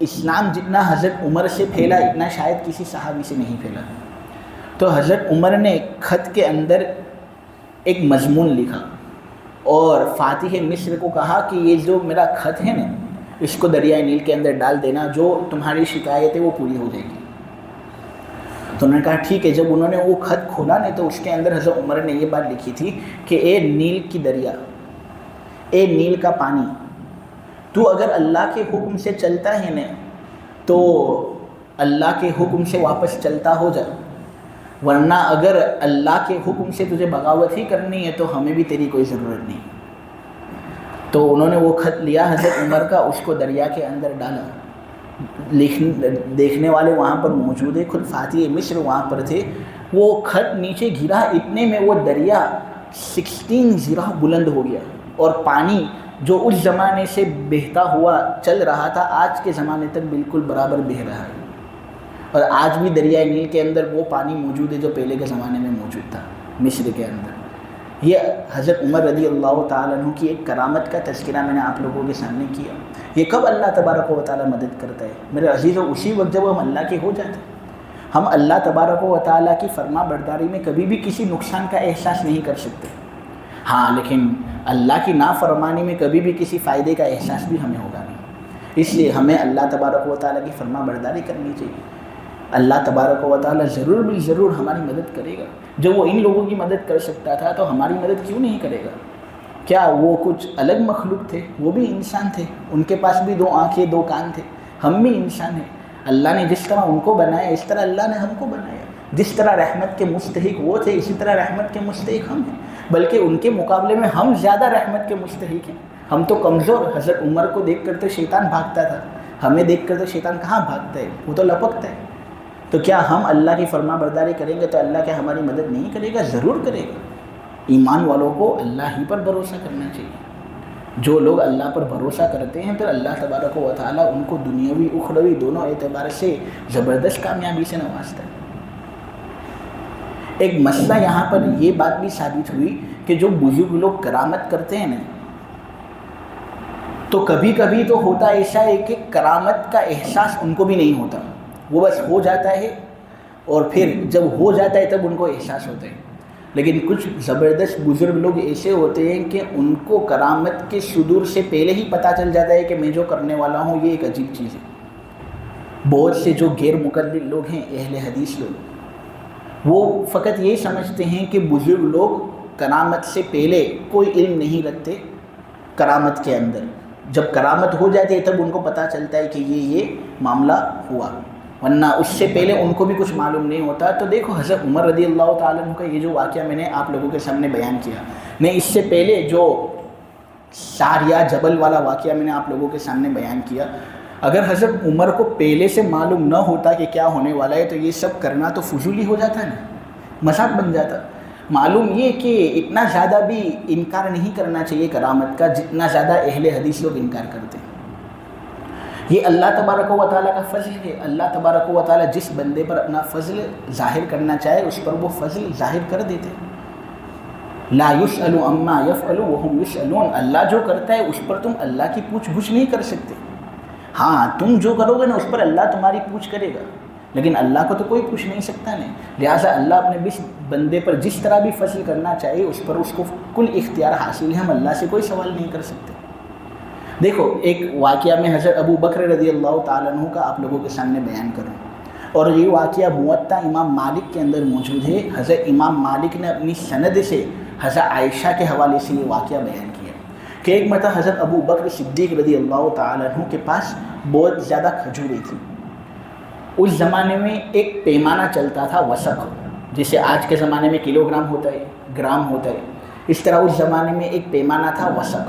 اسلام جتنا حضرت عمر سے پھیلا اتنا شاید کسی صحابی سے نہیں پھیلا. تو حضرت عمر نے خط کے اندر ایک مضمون لکھا اور فاتح مصر کو کہا کہ یہ جو میرا خط ہے نا اس کو دریائے نیل کے اندر ڈال دینا، جو تمہاری شکایت ہے وہ پوری ہو جائے گی. تو انہوں نے کہا ٹھیک ہے. جب انہوں نے وہ خط کھولا نہیں تو اس کے اندر حضرت عمر نے یہ بات لکھی تھی کہ اے نیل کی دریا، اے نیل کا پانی، تو اگر اللہ کے حکم سے چلتا ہے نا تو اللہ کے حکم سے واپس چلتا ہو جا، ورنہ اگر اللہ کے حکم سے تجھے بغاوت ہی کرنی ہے تو ہمیں بھی تیری کوئی ضرورت نہیں. تو انہوں نے وہ خط لیا حضرت عمر کا، اس کو دریا کے اندر ڈالا. دیکھنے والے وہاں پر موجود ہے، خود فاتح مصر وہاں پر تھے. وہ خط نیچے گرا، اتنے میں وہ دریا 16 زرہ بلند ہو گیا، اور پانی جو اس زمانے سے بہتا ہوا چل رہا تھا آج کے زمانے تک بالکل برابر بہہ رہا ہے. اور آج بھی دریائے نیل کے اندر وہ پانی موجود ہے جو پہلے کے زمانے میں موجود تھا مصر کے اندر. یہ حضرت عمر رضی اللہ تعالیٰ عنہ کی ایک کرامت کا تذکرہ میں نے آپ لوگوں کے سامنے کیا. یہ کب اللہ تبارک و تعالیٰ مدد کرتا ہے میرے عزیزوں؟ اسی وقت جب ہم اللہ کے ہو جاتے ہیں. ہم اللہ تبارک و تعالیٰ کی فرما برداری میں کبھی بھی کسی نقصان کا احساس نہیں کر سکتے. ہاں، لیکن اللہ کی نافرمانی میں کبھی بھی کسی فائدے کا احساس بھی ہمیں ہوگا نہیں. اس لیے ہمیں اللہ تبارک و تعالیٰ کی فرما برداری کرنی چاہیے. اللہ تبارک و تعالیٰ ضرور بھی ضرور ہماری مدد کرے گا. جب وہ ان لوگوں کی مدد کر سکتا تھا تو ہماری مدد کیوں نہیں کرے گا؟ کیا وہ کچھ الگ مخلوق تھے؟ وہ بھی انسان تھے، ان کے پاس بھی 2 آنکھیں 2 کان تھے. ہم بھی انسان ہیں. اللہ نے جس طرح ان کو بنایا اس طرح اللہ نے ہم کو بنایا. جس طرح رحمت کے مستحق وہ تھے اسی طرح رحمت کے مستحق ہم ہیں، بلکہ ان کے مقابلے میں ہم زیادہ رحمت کے مستحق ہیں. ہم تو کمزور. حضرت عمر کو دیکھ کر تو شیطان بھاگتا تھا، ہمیں دیکھ کر تو شیطان کہاں بھاگتا ہے، وہ تو لپکتا ہے. تو کیا ہم اللہ کی فرما برداری کریں گے تو اللہ کیا ہماری مدد نہیں کرے گا؟ ضرور کرے گا. ایمان والوں کو اللہ ہی پر بھروسہ کرنا چاہیے. جو لوگ اللہ پر بھروسہ کرتے ہیں پھر اللہ تبارک و تعالیٰ ان کو دنیاوی اخروی دونوں اعتبار سے زبردست کامیابی سے نوازتا ہے. ایک مسئلہ یہاں پر یہ بات بھی ثابت ہوئی کہ جو بزرگ لوگ کرامت کرتے ہیں نا تو کبھی کبھی تو ہوتا ایسا ہے کہ کرامت کا احساس ان کو بھی نہیں ہوتا، وہ بس ہو جاتا ہے اور پھر جب ہو جاتا ہے تب ان کو احساس ہوتا ہے. لیکن کچھ زبردست بزرگ لوگ ایسے ہوتے ہیں کہ ان کو کرامت کے صدور سے پہلے ہی پتہ چل جاتا ہے کہ میں جو کرنے والا ہوں یہ ایک عجیب چیز ہے. بہت سے جو غیر مقلد لوگ ہیں، اہل حدیث لوگ، وہ فقط یہ سمجھتے ہیں کہ بزرگ لوگ کرامت سے پہلے کوئی علم نہیں رکھتے کرامت کے اندر. جب کرامت ہو جاتی ہے تب ان کو پتہ چلتا ہے کہ یہ معاملہ ہوا، ورنہ اس سے پہلے ان کو بھی کچھ معلوم نہیں ہوتا. تو دیکھو حضرت عمر رضی اللہ تعالیٰ عنہ کا یہ جو واقعہ میں نے آپ لوگوں کے سامنے بیان کیا، میں اس سے پہلے جو ساریہ جبل والا واقعہ میں نے آپ لوگوں کے سامنے بیان کیا، اگر حضرت عمر کو پہلے سے معلوم نہ ہوتا کہ کیا ہونے والا ہے تو یہ سب کرنا تو فضول ہی ہو جاتا ہے نا، مذاق بن جاتا. معلوم یہ کہ اتنا زیادہ بھی انکار نہیں کرنا چاہیے کرامت کا جتنا زیادہ اہل حدیث لوگ انکار کرتے ہیں. یہ اللہ تبارک و تعالیٰ کا فضل ہے. اللہ تبارک و تعالیٰ جس بندے پر اپنا فضل ظاہر کرنا چاہے اس پر وہ فضل ظاہر کر دیتے. لا یسأل عما یفعل وهم یسألون. اللہ جو کرتا ہے اس پر تم اللہ کی پوچھ گچھ نہیں کر سکتے. ہاں، تم جو کرو گے نا اس پر اللہ تمہاری پوچھ کرے گا، لیکن اللہ کو تو کوئی پوچھ نہیں سکتا نہیں. لہٰذا اللہ اپنے بندے پر جس طرح بھی فضل کرنا چاہے اس پر اس کو کل اختیار حاصل ہے. ہم اللہ سے کوئی سوال نہیں کر سکتے. دیکھو، ایک واقعہ میں حضرت ابو بکر رضی اللہ تعالیٰ عنہ کا آپ لوگوں کے سامنے بیان کروں، اور یہ واقعہ موطا امام مالک کے اندر موجود ہے. حضرت امام مالک نے اپنی سند سے حضرت عائشہ کے حوالے سے یہ واقعہ بیان کیا کہ ایک مرتبہ حضرت ابو بکر صدیق رضی اللہ تعالیٰ عنہ کے پاس بہت زیادہ کھجوریں تھیں. اس زمانے میں ایک پیمانہ چلتا تھا وسق، جیسے آج کے زمانے میں کلو گرام ہوتا ہے، گرام ہوتا ہے، اس طرح اس زمانے میں ایک پیمانہ تھا وسق.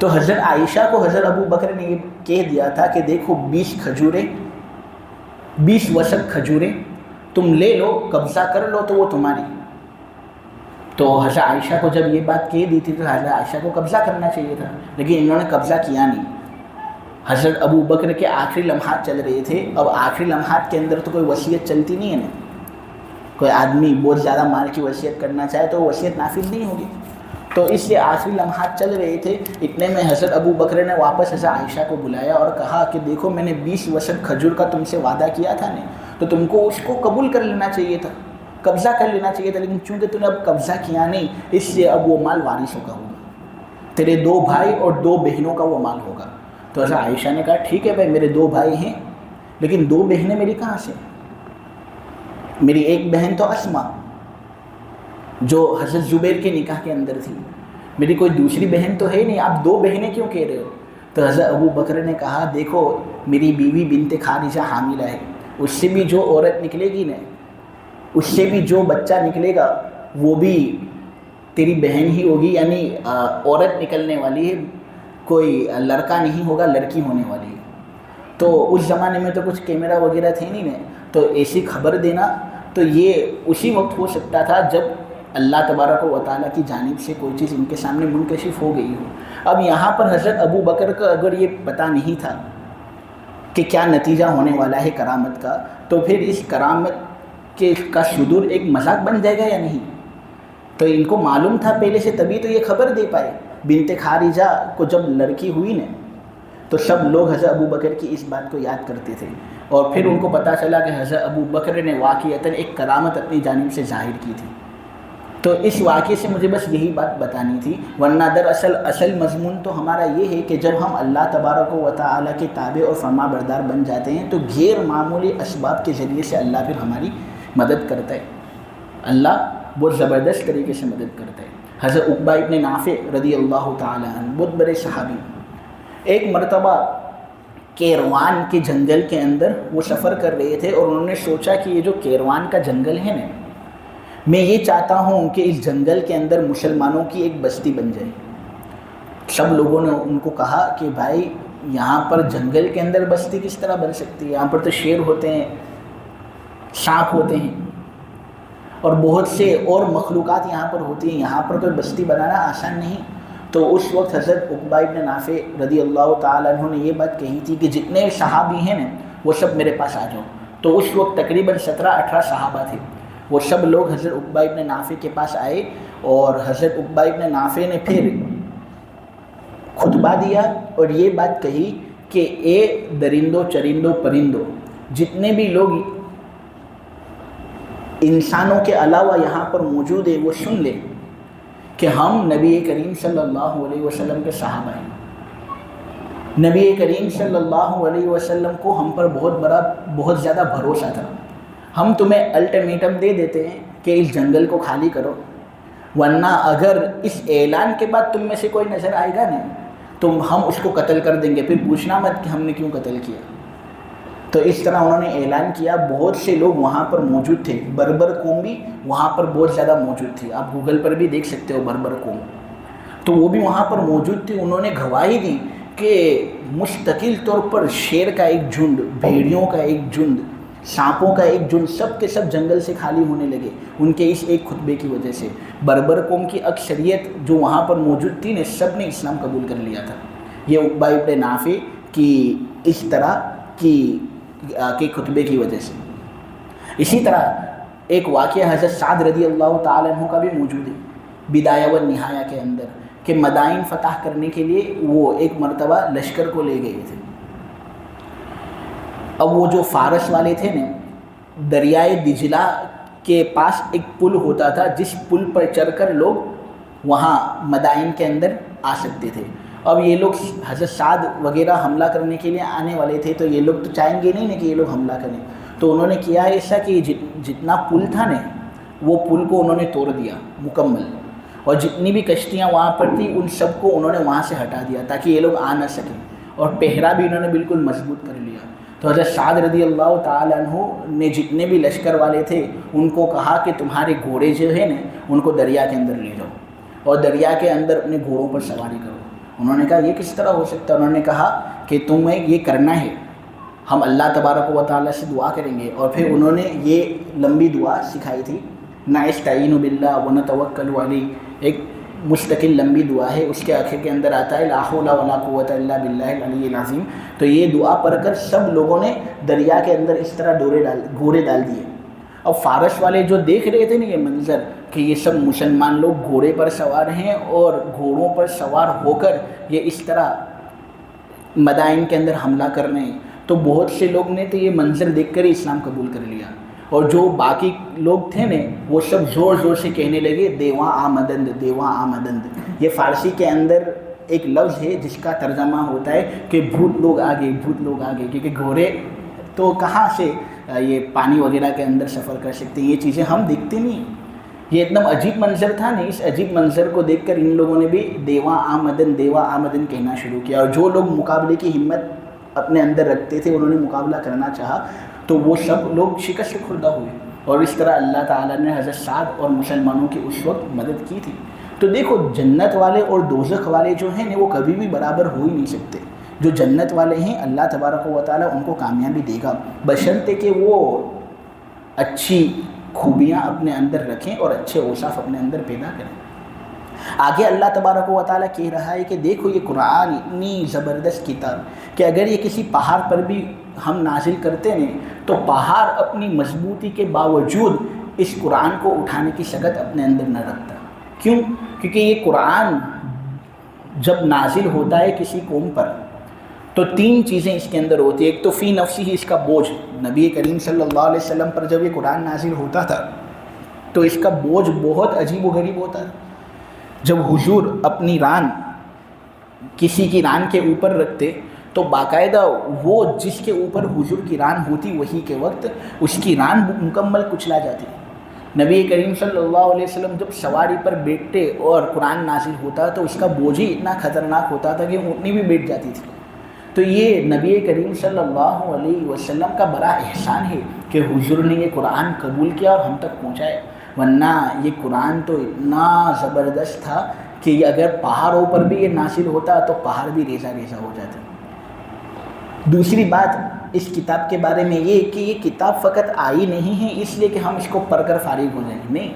تو حضرت عائشہ کو حضرت ابو بکر نے یہ کہہ دیا تھا کہ دیکھو 20 کھجوریں، 20 وسق کھجوریں تم لے لو، قبضہ کر لو تو وہ تمہاری۔ تو حضرت عائشہ کو جب یہ بات کہہ دی تھی تو حضرت عائشہ کو قبضہ کرنا چاہیے تھا، لیکن انہوں نے قبضہ کیا نہیں۔ حضرت ابو بکر کے آخری لمحات چل رہے تھے، اب آخری لمحات کے اندر تو کوئی وصیت چلتی نہیں ہے نا، کوئی آدمی بہت زیادہ مال کی وصیت کرنا چاہے تو وصیت نافذ نہیں ہوگی، تو اس لیے آخری لمحات چل رہے تھے۔ اتنے میں حضرت ابو بکر نے واپس حضرت عائشہ کو بلایا اور کہا کہ دیکھو میں نے 20 وسق کھجور کا تم سے وعدہ کیا تھا نا، تو تم کو اس کو قبول کر لینا چاہیے تھا، قبضہ کر لینا چاہیے تھا، لیکن چونکہ تم نے اب قبضہ کیا نہیں، اس لیے اب وہ مال وارثوں کا ہوگا، تیرے 2 بھائی اور 2 بہنوں کا وہ مال ہوگا۔ تو حضرت عائشہ نے کہا ٹھیک ہے بھائی، میرے 2 بھائی ہیں، لیکن 2 بہنیں میری کہاں سے؟ میری ایک بہن تو اسما جو حضرت زبیر کے نکاح کے اندر تھی، میری کوئی دوسری بہن تو ہے نہیں، آپ 2 بہنیں کیوں کہہ رہے ہو؟ تو حضرت ابو بکر نے کہا دیکھو میری بیوی بنت خارجہ حاملہ ہے، اس سے بھی جو عورت نکلے گی نا، اس سے بھی جو بچہ نکلے گا وہ بھی تیری بہن ہی ہوگی، یعنی عورت نکلنے والی ہے، کوئی لڑکا نہیں ہوگا، لڑکی ہونے والی ہے۔ تو اس زمانے میں تو کچھ کیمرہ وغیرہ تھے نہیں نا، تو ایسی خبر دینا تو یہ اسی وقت ہو سکتا تھا جب اللہ تبارک و تعالیٰ کی جانب سے کوئی چیز ان کے سامنے منکشف ہو گئی ہو۔ اب یہاں پر حضرت ابو بکر کا اگر یہ پتہ نہیں تھا کہ کیا نتیجہ ہونے والا ہے کرامت کا، تو پھر اس کرامت کا صدور ایک مذاق بن جائے گا یا نہیں؟ تو ان کو معلوم تھا پہلے سے، تبھی تو یہ خبر دے پائے۔ بنت خارجہ کو جب لڑکی ہوئی نا تو سب لوگ حضرت ابو بکر کی اس بات کو یاد کرتے تھے، اور پھر ان کو پتہ چلا کہ حضرت ابو بکر نے واقعتاً ایک کرامت اپنی جانب سے ظاہر کی تھی۔ تو اس واقعے سے مجھے بس یہی بات بتانی تھی، ورنہ اصل مضمون تو ہمارا یہ ہے کہ جب ہم اللہ تبارک و تعالیٰ کے تابع اور فرما بردار بن جاتے ہیں تو غیر معمولی اسباب کے ذریعے سے اللہ پھر ہماری مدد کرتا ہے، اللہ بہت زبردست طریقے سے مدد کرتا ہے۔ حضرت عقبہ ابن نافع رضی اللہ تعالیٰ عنہ بہت بڑے صحابی، ایک مرتبہ کیروان کے جنگل کے اندر وہ سفر کر رہے تھے، اور انہوں نے سوچا کہ یہ جو کیروان کا جنگل ہے نا، میں یہ چاہتا ہوں کہ اس جنگل کے اندر مسلمانوں کی ایک بستی بن جائے۔ سب لوگوں نے ان کو کہا کہ بھائی یہاں پر جنگل کے اندر بستی کس طرح بن سکتی ہے، یہاں پر تو شیر ہوتے ہیں، سانپ ہوتے ہیں اور بہت سے اور مخلوقات یہاں پر ہوتی ہیں، یہاں پر کوئی بستی بنانا آسان نہیں۔ تو اس وقت حضرت عقبہ ابن نافع رضی اللہ تعالیٰ عنہ نے یہ بات کہی تھی کہ جتنے صحابی ہیں نا وہ سب میرے پاس آ جاؤ۔ تو اس وقت تقریباً 17-18 صحابہ تھے، وہ سب لوگ حضرت عقبہ ابن نافع کے پاس آئے، اور حضرت عقبہ ابن نافع نے پھر خطبہ دیا اور یہ بات کہی کہ اے درندوں چرندوں پرندوں، جتنے بھی لوگ انسانوں کے علاوہ یہاں پر موجود ہیں وہ سن لیں کہ ہم نبی کریم صلی اللہ علیہ وسلم کے صحابہ ہیں۔ نبی کریم صلی اللہ علیہ وسلم کو ہم پر بہت زیادہ بھروسہ تھا، ہم تمہیں الٹیمیٹم دے دیتے ہیں کہ اس جنگل کو خالی کرو، ورنہ اگر اس اعلان کے بعد تم میں سے کوئی نظر آئے گا نہیں تو ہم اس کو قتل کر دیں گے، پھر پوچھنا مت کہ ہم نے کیوں قتل کیا۔ تو اس طرح انہوں نے اعلان کیا۔ بہت سے لوگ وہاں پر موجود تھے، بربر قوم بھی وہاں پر بہت زیادہ موجود تھی، آپ گوگل پر بھی دیکھ سکتے ہو بربر قوم، تو وہ بھی وہاں پر موجود تھی۔ انہوں نے گواہی دی کہ مستقل طور پر شیر کا ایک جھنڈ، بھیڑیوں کا ایک جھنڈ، سانپوں کا ایک جھنڈ، سب کے سب جنگل سے خالی ہونے لگے ان کے اس ایک خطبے کی وجہ سے۔ بربر قوم کی اکثریت جو وہاں پر موجود تھی نے سب نے اسلام قبول کر لیا تھا، یہ عقبہ ابن نافع کی اس طرح کی خطبے کی وجہ سے۔ اسی طرح ایک واقعہ حضرت سعد رضی اللہ تعالیٰ عنہ کا بھی موجود ہے بدایہ و نہایہ کے اندر، کہ مدائن فتح کرنے کے لیے وہ ایک مرتبہ لشکر کو لے گئے تھے۔ اب وہ جو فارس والے تھے نا، دریائے دجلہ کے پاس ایک پل ہوتا تھا جس پل پر چڑھ کر لوگ وہاں مدائن کے اندر آ سکتے تھے۔ اب یہ لوگ حضرت سعد وغیرہ حملہ کرنے کے لیے آنے والے تھے، تو یہ لوگ تو چاہیں گے نہیں کہ یہ لوگ حملہ کریں، تو انہوں نے کیا ایسا کہ جتنا پل تھا نا وہ پل کو انہوں نے توڑ دیا مکمل، اور جتنی بھی کشتیاں وہاں پر تھیں ان سب کو انہوں نے وہاں سے ہٹا دیا تاکہ یہ لوگ آ نہ سکیں، اور پہرا بھی انہوں نے بالکل مضبوط کر لیا۔ تو حضرت سعد رضی اللہ تعالیٰ عنہ نے جتنے بھی لشکر والے تھے ان کو کہا کہ تمہارے گھوڑے جو ہے نا ان کو دریا کے اندر لے جاؤ، اور دریا کے اندر اپنے گھوڑوں پر سواری کرو، انہوں نے کہا یہ کس طرح ہو سکتا ہے؟ انہوں نے کہا کہ تمہیں یہ کرنا ہے، ہم اللہ تبارک و تعالیٰ سے دعا کریں گے. اور پھر انہوں نے یہ لمبی دعا سکھائی تھی، نستعین باللہ ونتوکل علیہ، ایک مستقل لمبی دعا ہے. اس کے آخر کے اندر آتا ہے لا حول ولا قوت الا باللہ العلی العظیم. تو یہ دعا پڑھ کر سب لوگوں نے دریا کے اندر اس طرح گھوڑے ڈال دیے. اب فارس والے جو دیکھ رہے تھے نا یہ منظر کہ یہ سب مسلمان لوگ گھوڑے پر سوار ہیں اور گھوڑوں پر سوار ہو کر یہ اس طرح مدائن کے اندر حملہ کر رہے ہیں، تو بہت سے لوگ نے تو یہ منظر دیکھ کر ہی اسلام قبول کر لیا. اور جو باقی لوگ تھے نا وہ سب زور زور سے کہنے لگے دیواں آمدند دیواں آمدند. یہ فارسی کے اندر ایک لفظ ہے جس کا ترجمہ ہوتا ہے کہ بھوت لوگ آگے، بھوت لوگ آگے، کیونکہ گھوڑے تو کہاں سے یہ پانی وغیرہ کے اندر سفر کر سکتے ہیں، یہ چیزیں ہم دیکھتے نہیں. یہ ایک دم عجیب منظر تھا نا، اس عجیب منظر کو دیکھ کر ان لوگوں نے بھی دیواں آمدن دیواں آمدن کہنا شروع کیا. اور جو لوگ مقابلے کی ہمت اپنے اندر رکھتے تھے، انہوں نے مقابلہ کرنا چاہا تو وہ سب لوگ شکست خوردہ ہوئے. اور اس طرح اللہ تعالیٰ نے حضرت سعد اور مسلمانوں کی اس وقت مدد کی تھی. تو دیکھو جنت والے اور دوزخ والے جو ہیں وہ کبھی بھی برابر ہو ہی نہیں سکتے. جو جنت والے ہیں اللہ تبارک و تعالیٰ ان کو کامیابی دے گا بشرطے کہ وہ اچھی خوبیاں اپنے اندر رکھیں اور اچھے اوصاف اپنے اندر پیدا کریں. آگے اللہ تبارک و تعالیٰ کہہ رہا ہے کہ دیکھو یہ قرآن اتنی زبردست کتاب کہ اگر یہ کسی پہاڑ پر بھی ہم نازل کرتے ہیں تو پہاڑ اپنی مضبوطی کے باوجود اس قرآن کو اٹھانے کی سکت اپنے اندر نہ رکھتا. کیوں؟ کیونکہ یہ قرآن جب نازل ہوتا ہے کسی قوم پر تو تین چیزیں اس کے اندر ہوتی ہیں. ایک تو فی نفسی ہی اس کا بوجھ، نبی کریم صلی اللہ علیہ وسلم پر جب یہ قرآن نازل ہوتا تھا تو اس کا بوجھ بہت عجیب و غریب ہوتا تھا. جب حضور اپنی ران کسی کی ران کے اوپر رکھتے تو باقاعدہ وہ جس کے اوپر حضور کی ران ہوتی وہی کے وقت اس کی ران مکمل کچلا جاتی. نبی کریم صلی اللہ علیہ وسلم جب سواری پر بیٹھتے اور قرآن نازل ہوتا تو اس کا بوجھ ہی اتنا خطرناک ہوتا تھا کہ اونٹنی بھی بیٹھ جاتی تھی. تو یہ نبی کریم صلی اللہ علیہ وسلم کا بڑا احسان ہے کہ حضور نے یہ قرآن قبول کیا اور ہم تک پہنچائے. ورنہ یہ قرآن تو اتنا زبردست تھا کہ اگر پہاڑوں پر بھی یہ نازل ہوتا تو پہاڑ بھی ریزہ ریزہ ہو جاتے. دوسری بات اس کتاب کے بارے میں یہ کہ یہ کتاب فقط آئی نہیں ہے اس لیے کہ ہم اس کو پڑھ کر فارغ ہو جائیں. نہیں،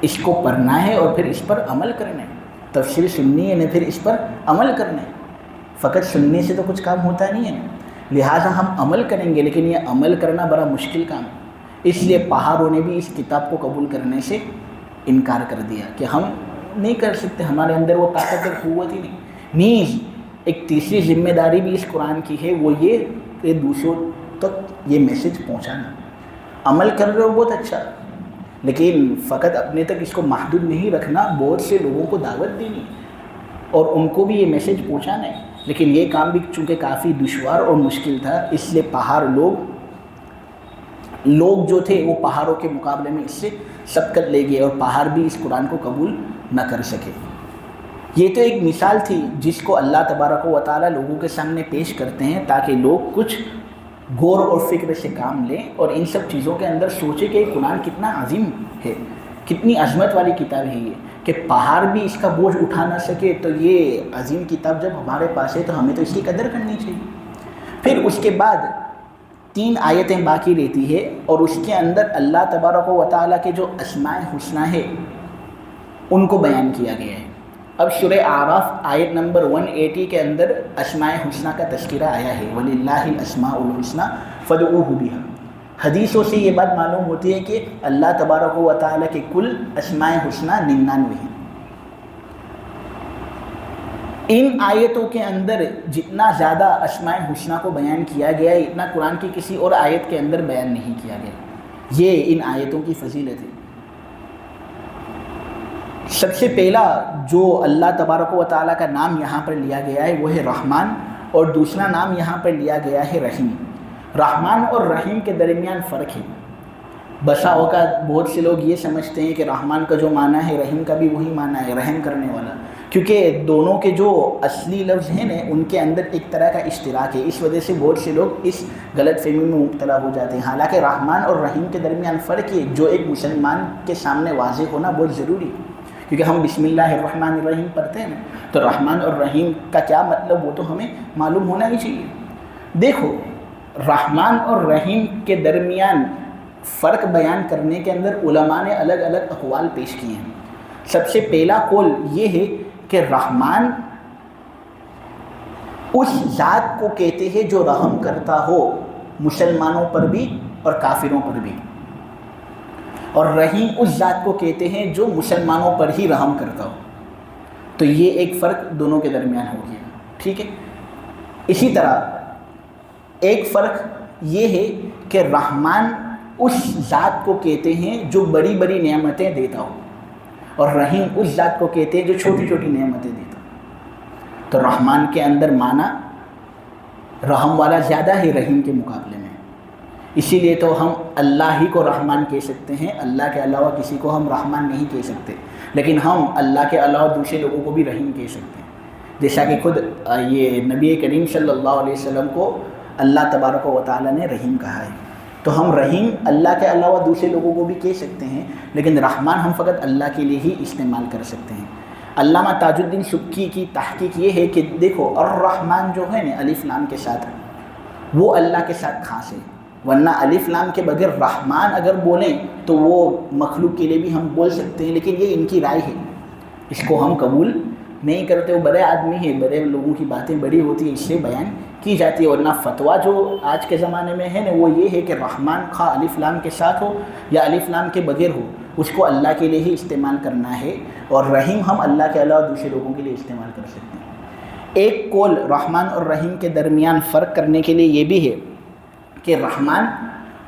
اس کو پڑھنا ہے اور پھر اس پر عمل کرنا ہے. تفسیر سننی ہے نہ پھر اس پر عمل کرنا ہے. فقط سننے سے تو کچھ کام ہوتا نہیں ہے، لہٰذا ہم عمل کریں گے، لیکن یہ عمل کرنا بڑا مشکل کام ہے. اس لیے پہاڑوں نے بھی اس کتاب کو قبول کرنے سے انکار کر دیا کہ ہم نہیں کر سکتے، ہمارے اندر وہ طاقت اور قوت ہی نہیں. نیز ایک تیسری ذمہ داری بھی اس قرآن کی ہے، وہ یہ کہ دوسروں تک یہ میسج پہنچانا. عمل کر رہے ہو بہت اچھا، لیکن فقط اپنے تک اس کو محدود نہیں رکھنا، بہت سے لوگوں کو دعوت دینی اور ان کو بھی یہ میسج پہنچانا ہے. لیکن یہ کام بھی چونکہ کافی دشوار اور مشکل تھا، اس لیے پہاڑ لوگ جو تھے وہ پہاڑوں کے مقابلے میں اس سے سبقت لے گئے اور پہاڑ بھی اس قرآن کو قبول نہ کر سکے. یہ تو ایک مثال تھی جس کو اللہ تبارک و تعالیٰ لوگوں کے سامنے پیش کرتے ہیں تاکہ لوگ کچھ غور اور فکر سے کام لیں اور ان سب چیزوں کے اندر سوچیں کہ یہ قرآن کتنا عظیم ہے، کتنی عظمت والی کتاب ہے یہ کہ پہاڑ بھی اس کا بوجھ اٹھا نہ سکے. تو یہ عظیم کتاب جب ہمارے پاس ہے تو ہمیں تو اس کی قدر کرنی چاہیے. پھر اس کے بعد 3 آیتیں باقی رہتی ہے اور اس کے اندر اللہ تبارک و تعالیٰ کے جو اسماء حسنہ ہے ان کو بیان کیا گیا ہے. اب سورہ اعراف آیت نمبر 180 کے اندر اسماء حسنہ کا تذکرہ آیا ہے، وَلِلَّهِ الْأَسْمَاءُ الْحُسْنَى فَادْعُوهُ بِهَا. حدیثوں سے یہ بات معلوم ہوتی ہے کہ اللہ تبارک و تعالیٰ کے کل اسماء حسنہ 99 ہیں. ان آیتوں کے اندر جتنا زیادہ اسماء حسنہ کو بیان کیا گیا ہے اتنا قرآن کی کسی اور آیت کے اندر بیان نہیں کیا گیا. یہ ان آیتوں کی فضیلت ہے. سب سے پہلا جو اللہ تبارک و تعالیٰ کا نام یہاں پر لیا گیا ہے وہ ہے رحمان، اور دوسرا نام یہاں پر لیا گیا ہے رحیم. رحمان اور رحیم کے درمیان فرق ہے. بسا اوقات بہت سے لوگ یہ سمجھتے ہیں کہ رحمان کا جو معنی ہے رحیم کا بھی وہی معنی ہے، رحم کرنے والا، کیونکہ دونوں کے جو اصلی لفظ ہیں نا ان کے اندر ایک طرح کا اشتراک ہے. اس وجہ سے بہت سے لوگ اس غلط فہمی میں مبتلا ہو جاتے ہیں. حالانکہ رحمان اور رحیم کے درمیان فرق ہے جو ایک مسلمان کے سامنے واضح ہونا بہت ضروری ہے، کیونکہ ہم بسم اللہ الرحمن الرحیم پڑھتے ہیں نا، تو رحمان اور رحیم کا کیا مطلب وہ تو ہمیں معلوم ہونا ہی چاہیے۔ دیکھو رحمان اور رحیم کے درمیان فرق بیان کرنے کے اندر علماء نے الگ الگ اقوال پیش کیے ہیں۔ سب سے پہلا قول یہ ہے کہ رحمان اس ذات کو کہتے ہیں جو رحم کرتا ہو مسلمانوں پر بھی اور کافروں پر بھی، اور رحیم اس ذات کو کہتے ہیں جو مسلمانوں پر ہی رحم کرتا ہو۔ تو یہ ایک فرق دونوں کے درمیان ہو گیا، ٹھیک ہے۔ اسی طرح ایک فرق یہ ہے کہ رحمان اس ذات کو کہتے ہیں جو بڑی بڑی نعمتیں دیتا ہو، اور رحیم اس ذات کو کہتے ہیں جو چھوٹی چھوٹی نعمتیں دیتا ہو۔ تو رحمان کے اندر معنی رحم والا زیادہ ہے رحیم کے مقابلے میں، اسی لیے تو ہم اللہ ہی کو رحمان کہہ سکتے ہیں، اللہ کے علاوہ کسی کو ہم رحمان نہیں کہہ سکتے، لیکن ہم اللہ کے علاوہ دوسرے لوگوں کو بھی رحیم کہہ سکتے ہیں۔ جیسا کہ خود یہ نبی کریم صلی اللہ علیہ وسلم کو اللہ تبارک و تعالیٰ نے رحیم کہا ہے، تو ہم رحیم اللہ کے علاوہ دوسرے لوگوں کو بھی کہہ سکتے ہیں، لیکن رحمان ہم فقط اللہ کے لیے ہی استعمال کر سکتے ہیں۔ علامہ تاج الدین سبکی کی تحقیق یہ ہے کہ دیکھو الرحمن جو ہے نا الف لام کے ساتھ، وہ اللہ کے ساتھ خاص ہے، ورنہ الف لام کے بغیر رحمان اگر بولیں تو وہ مخلوق کے لیے بھی ہم بول سکتے ہیں، لیکن یہ ان کی رائے ہے، اس کو ہم قبول نہیں کرتے۔ وہ بڑے آدمی ہیں، بڑے لوگوں کی باتیں بڑی ہوتی ہیں، اس سے بیان کی جاتی ہے، ورنہ فتویٰ جو آج کے زمانے میں ہے نا وہ یہ ہے کہ رحمان خواہ الف لام کے ساتھ ہو یا الف لام کے بغیر ہو، اس کو اللہ کے لیے ہی استعمال کرنا ہے، اور رحیم ہم اللہ کے علاوہ دوسرے لوگوں کے لیے استعمال کر سکتے ہیں۔ ایک قول رحمان اور رحیم کے درمیان فرق کرنے کے لیے یہ بھی ہے کہ رحمان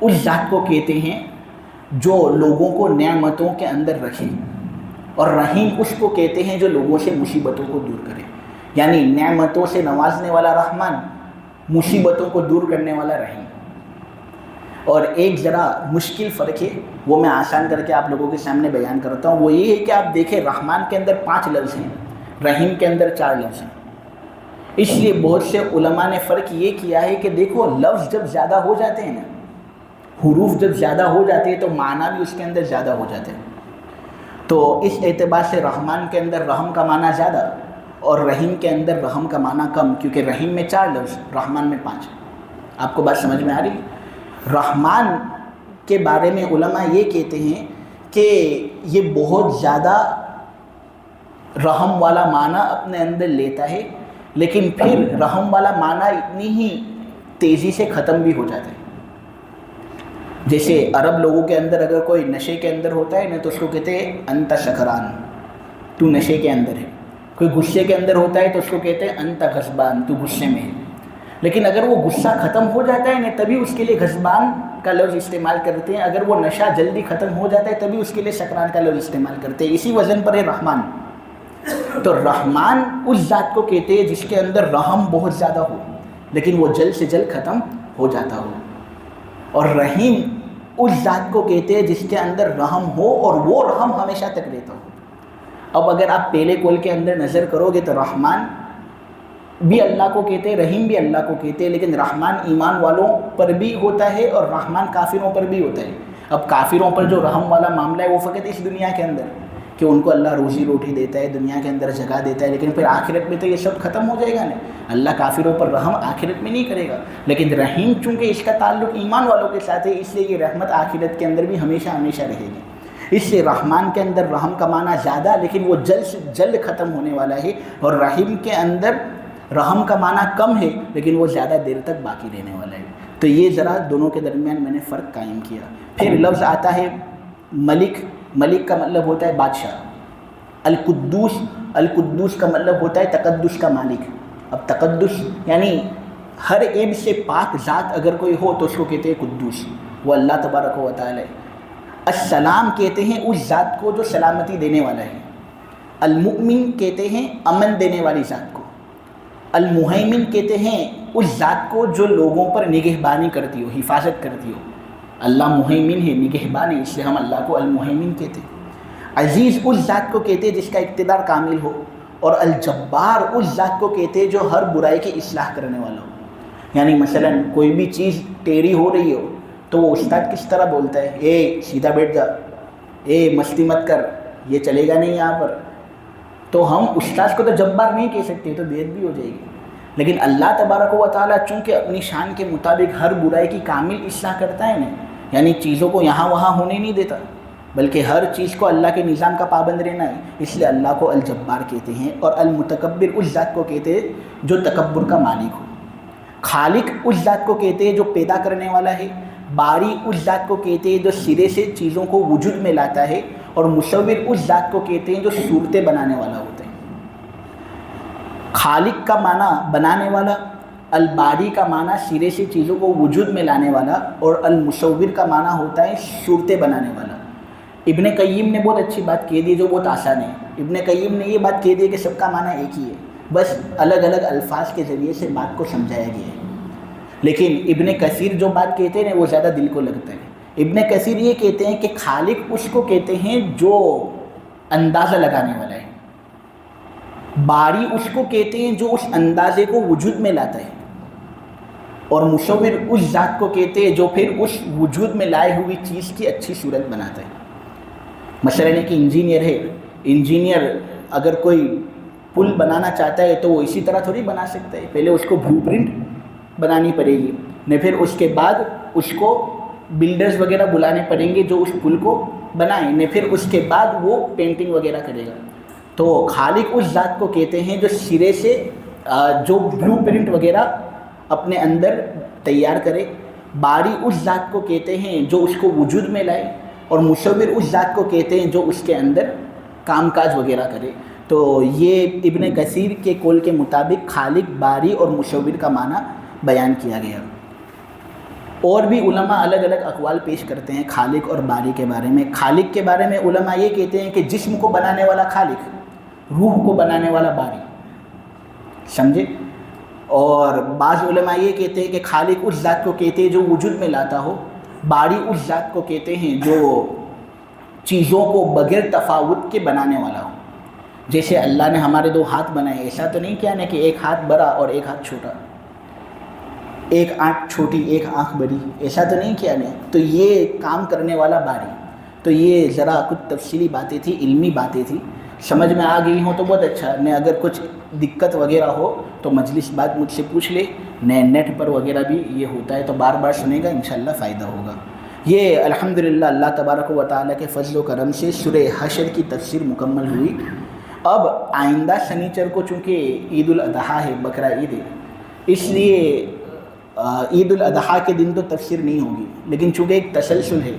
اس ذات کو کہتے ہیں جو لوگوں کو نعمتوں کے اندر رکھے، اور رحیم اس کو کہتے ہیں جو لوگوں سے مصیبتوں کو دور کرے، یعنی نعمتوں سے نوازنے والا رحمان، مصیبتوں کو دور کرنے والا رحیم۔ اور ایک ذرا مشکل فرق ہے، وہ میں آسان کر کے آپ لوگوں کے سامنے بیان کرتا ہوں، وہ یہ ہے کہ آپ دیکھیں رحمان کے اندر 5 لفظ ہیں، رحیم کے اندر 4 لفظ ہیں۔ اس لیے بہت سے علماء نے فرق یہ کیا ہے کہ دیکھو لفظ جب زیادہ ہو جاتے ہیں نا، حروف جب زیادہ ہو جاتے ہیں تو معنی بھی اس کے اندر زیادہ ہو جاتے ہیں، تو اس اعتبار سے رحمان کے اندر رحم کا معنی زیادہ اور رحیم کے اندر رحم کا معنی کم، کیونکہ رحیم میں 4 لفظ، رحمان میں 5۔ آپ کو بات سمجھ میں آ رہی؟ رحمان کے بارے میں علماء یہ کہتے ہیں کہ یہ بہت زیادہ رحم والا معنی اپنے اندر لیتا ہے، لیکن پھر رحم والا معنی اتنی ہی تیزی سے ختم بھی ہو جاتا ہے۔ جیسے عرب لوگوں کے اندر اگر کوئی نشے کے اندر ہوتا ہے نا تو اس کو کہتے ہیں انت سکران، تو نشے کے اندر ہے۔ کوئی غصے کے اندر ہوتا ہے تو اس کو کہتے ہیں انت غضبان، تو غصے میں ہے۔ لیکن اگر وہ غصہ ختم ہو جاتا ہے نا تبھی اس کے لیے غضبان کا لفظ استعمال کرتے ہیں، اگر وہ نشہ جلدی ختم ہو جاتا ہے تبھی اس کے لیے سکران کا لفظ استعمال کرتے ہیں۔ اسی وزن پر ہے رحمان۔ تو رحمان اس ذات کو کہتے ہیں جس کے اندر رحم بہت زیادہ ہو لیکن وہ جلد سے جلد ختم ہو جاتا ہو، اور رحیم اس ذات کو کہتے ہیں جس کے اندر رحم ہو اور وہ رحم ہمیشہ تک رہتا ہو۔ اب اگر آپ پہلے قول کے اندر نظر کرو گے تو رحمان بھی اللہ کو کہتے ہیں، رحیم بھی اللہ کو کہتے ہیں، لیکن رحمان ایمان والوں پر بھی ہوتا ہے اور رحمان کافروں پر بھی ہوتا ہے۔ اب کافروں پر جو رحم والا معاملہ ہے وہ فقط اس دنیا کے اندر کہ ان کو اللہ روزی روٹی دیتا ہے، دنیا کے اندر جگہ دیتا ہے، لیکن پھر آخرت میں تو یہ سب ختم ہو جائے گا نا، اللہ کافروں پر رحم آخرت میں نہیں کرے گا۔ لیکن رحیم چونکہ اس کا تعلق ایمان والوں کے ساتھ ہے، اس لیے یہ رحمت آخرت کے اندر بھی ہمیشہ ہمیشہ رہے گی۔ اس لیے رحمان کے اندر رحم کا معنی زیادہ لیکن وہ جلد سے جلد ختم ہونے والا ہے، اور رحیم کے اندر رحم کا معنی کم ہے لیکن وہ زیادہ دیر تک باقی رہنے والا ہے۔ تو یہ ذرا دونوں کے درمیان میں نے فرق قائم کیا۔ پھر لفظ آتا ہے ملک، ملک کا مطلب ہوتا ہے بادشاہ۔ القدوس، القدوس کا مطلب ہوتا ہے تقدس کا مالک۔ اب تقدس یعنی ہر عیب سے پاک ذات اگر کوئی ہو تو اس کو کہتے ہیں قدوس، وہ اللہ تبارک و تعالی۔ السلام کہتے ہیں اس ذات کو جو سلامتی دینے والا ہے۔ المؤمن کہتے ہیں امن دینے والی ذات کو۔ المہیمن کہتے ہیں اس ذات کو جو لوگوں پر نگہبانی کرتی ہو، حفاظت کرتی ہو۔ اللہ مہیمن ہے، نگہبان ہے، اس لیے ہم اللہ کو المہیمن کہتے ہیں۔ عزیز اس ذات کو کہتے ہیں جس کا اقتدار کامل ہو، اور الجبار اس ذات کو کہتے ہیں جو ہر برائی کی اصلاح کرنے والا ہو۔ یعنی مثلا کوئی بھی چیز ٹیڑھی ہو رہی ہو تو وہ استاد کس طرح بولتا ہے، اے سیدھا بیٹھ جا، اے مستی مت کر، یہ چلے گا نہیں یہاں پر. تو ہم استاذ کو تو جبار نہیں کہہ سکتے, تو بیعت بھی ہو جائے گی. لیکن اللہ تبارک و تعالیٰ چونکہ اپنی شان کے مطابق ہر برائی کی کامل اصلاح کرتا ہے نا, یعنی چیزوں کو یہاں وہاں ہونے نہیں دیتا, بلکہ ہر چیز کو اللہ کے نظام کا پابند رہنا ہے. اس لیے اللہ کو الجبار کہتے ہیں, اور المتکبر اس ذات کو کہتے ہیں جو تکبر کا مالک ہو. خالق اس ذات کو کہتے ہیں جو پیدا کرنے والا ہے. باری اس ذات کو کہتے ہیں جو سرے سے چیزوں کو وجود میں لاتا ہے. اور مصور اس ذات کو کہتے ہیں جو صورتیں بنانے والا ہوتا ہے. خالق کا معنی بنانے والا, الباری کا معنی سرے سے چیزوں کو وجود میں لانے والا, اور المصور کا معنی ہوتا ہے صورتیں بنانے والا. ابن قیم نے بہت اچھی بات کہہ دی جو بہت آسان ہے. ابن قیم نے یہ بات کہہ دی کہ سب کا معنی ایک ہی ہے, بس الگ الگ الفاظ کے ذریعے سے بات کو سمجھایا گیا ہے. لیکن ابن کثیر جو بات کہتے ہیں وہ زیادہ دل کو لگتا ہے. ابن کثیر یہ کہتے ہیں کہ خالق اس کو کہتے ہیں جو اندازہ لگانے والا ہے. باری اس کو کہتے ہیں جو اس اندازے کو وجود میں لاتا ہے. اور مصور اس ذات کو کہتے ہیں جو پھر اس وجود میں لائے ہوئی چیز کی اچھی صورت بناتا ہے. مثلا ایک انجینئر ہے, انجینئر اگر کوئی پل بنانا چاہتا ہے تو وہ اسی طرح تھوڑی بنا سکتا ہے. پہلے اس کو بلو پرنٹ بنانی پڑے گی, نہ پھر اس کے بعد اس کو بلڈرز وغیرہ بلانے پڑیں گے جو اس پل کو بنائیں, نہ پھر اس کے بعد وہ پینٹنگ وغیرہ کرے گا. تو خالق اس ذات کو کہتے ہیں جو سرے سے جو بلو پرنٹ وغیرہ اپنے اندر تیار کرے. باری اس ذات کو کہتے ہیں جو اس کو وجود میں لائے, اور مصور اس ذات کو کہتے ہیں جو اس کے اندر کام کاج وغیرہ کرے. تو یہ ابن کثیر کے قول کے مطابق خالق, باری اور مصور کا معنی بیان کیا گیا. اور بھی علماء الگ الگ اقوال پیش کرتے ہیں خالق اور باری کے بارے میں. خالق کے بارے میں علماء یہ کہتے ہیں کہ جسم کو بنانے والا خالق, روح کو بنانے والا باری, سمجھے. اور بعض علماء یہ کہتے ہیں کہ خالق اس ذات کو کہتے ہیں جو وجود میں لاتا ہو. باری اس ذات کو کہتے ہیں جو چیزوں کو بغیر تفاوت کے بنانے والا ہو. جیسے اللہ نے ہمارے 2 ہاتھ بنائے, ایسا تو نہیں کیا نا کہ ایک ہاتھ بڑا اور ایک ہاتھ چھوٹا, ایک آنکھ چھوٹی ایک آنکھ بڑی, ایسا تو نہیں کیا نا. تو یہ کام کرنے والا باری. تو یہ ذرا کچھ تفصیلی باتیں تھی, علمی باتیں تھی, سمجھ میں آ گئی ہوں تو بہت اچھا. نے اگر کچھ دقت وغیرہ ہو تو مجلس بعد مجھ سے پوچھ لے. نیٹ پر وغیرہ بھی یہ ہوتا ہے تو بار بار سنے گا, انشاءاللہ فائدہ ہوگا. یہ الحمدللہ اللہ تبارک و تعالیٰ کے فضل و کرم سے سورہ حشر کی تفسیر مکمل ہوئی. اب آئندہ سنیچر کو چونکہ عید الاضحیٰ ہے, بقرہ عید ہے, اس لیے عید الاضحیٰ کے دن تو تفسیر نہیں ہوگی. لیکن چونکہ ایک تسلسل ہے,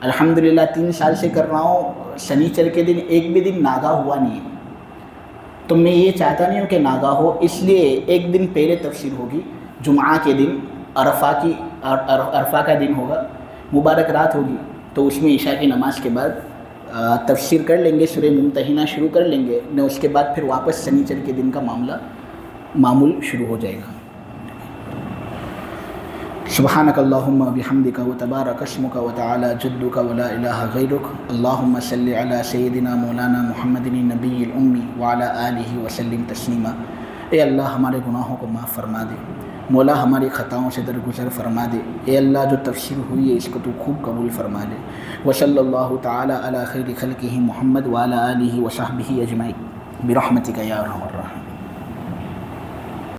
الحمدللہ 3 سال سے کر رہا ہوں, سنیچر کے دن ایک بھی دن ناگا ہوا نہیں ہے. تو میں یہ چاہتا نہیں ہوں کہ ناگا ہو, اس لیے ایک دن پہلے تفسیر ہوگی. جمعہ کے دن عرفہ کا دن ہوگا, مبارک رات ہوگی, تو اس میں عشاء کی نماز کے بعد تفسیر کر لیں گے, سورہ ممتحنہ شروع کر لیں گے, نہ اس کے بعد پھر واپس سنیچر کے دن کا معمول شروع ہو جائے گا. سبحانک اللہم بحمدک وتبارک اسمک وتعالی جدک ولا الہ غیرک. اللہم صلی علی سیدنا مولانا محمد النبی الامی وعلی آلہ وسلم تسلیما. اے اللہ ہمارے گناہوں کو معاف فرما دے, مولا ہماری خطاؤں سے درگزر فرما دے. اے اللہ جو تفسیر ہوئی ہے اس کو تو خوب قبول فرما لے. وصلی اللہ تعالی علی خیر خلقہ محمد وعلی آلہ وصحبہ اجمعین برحمتک یا ارحم الراحمین.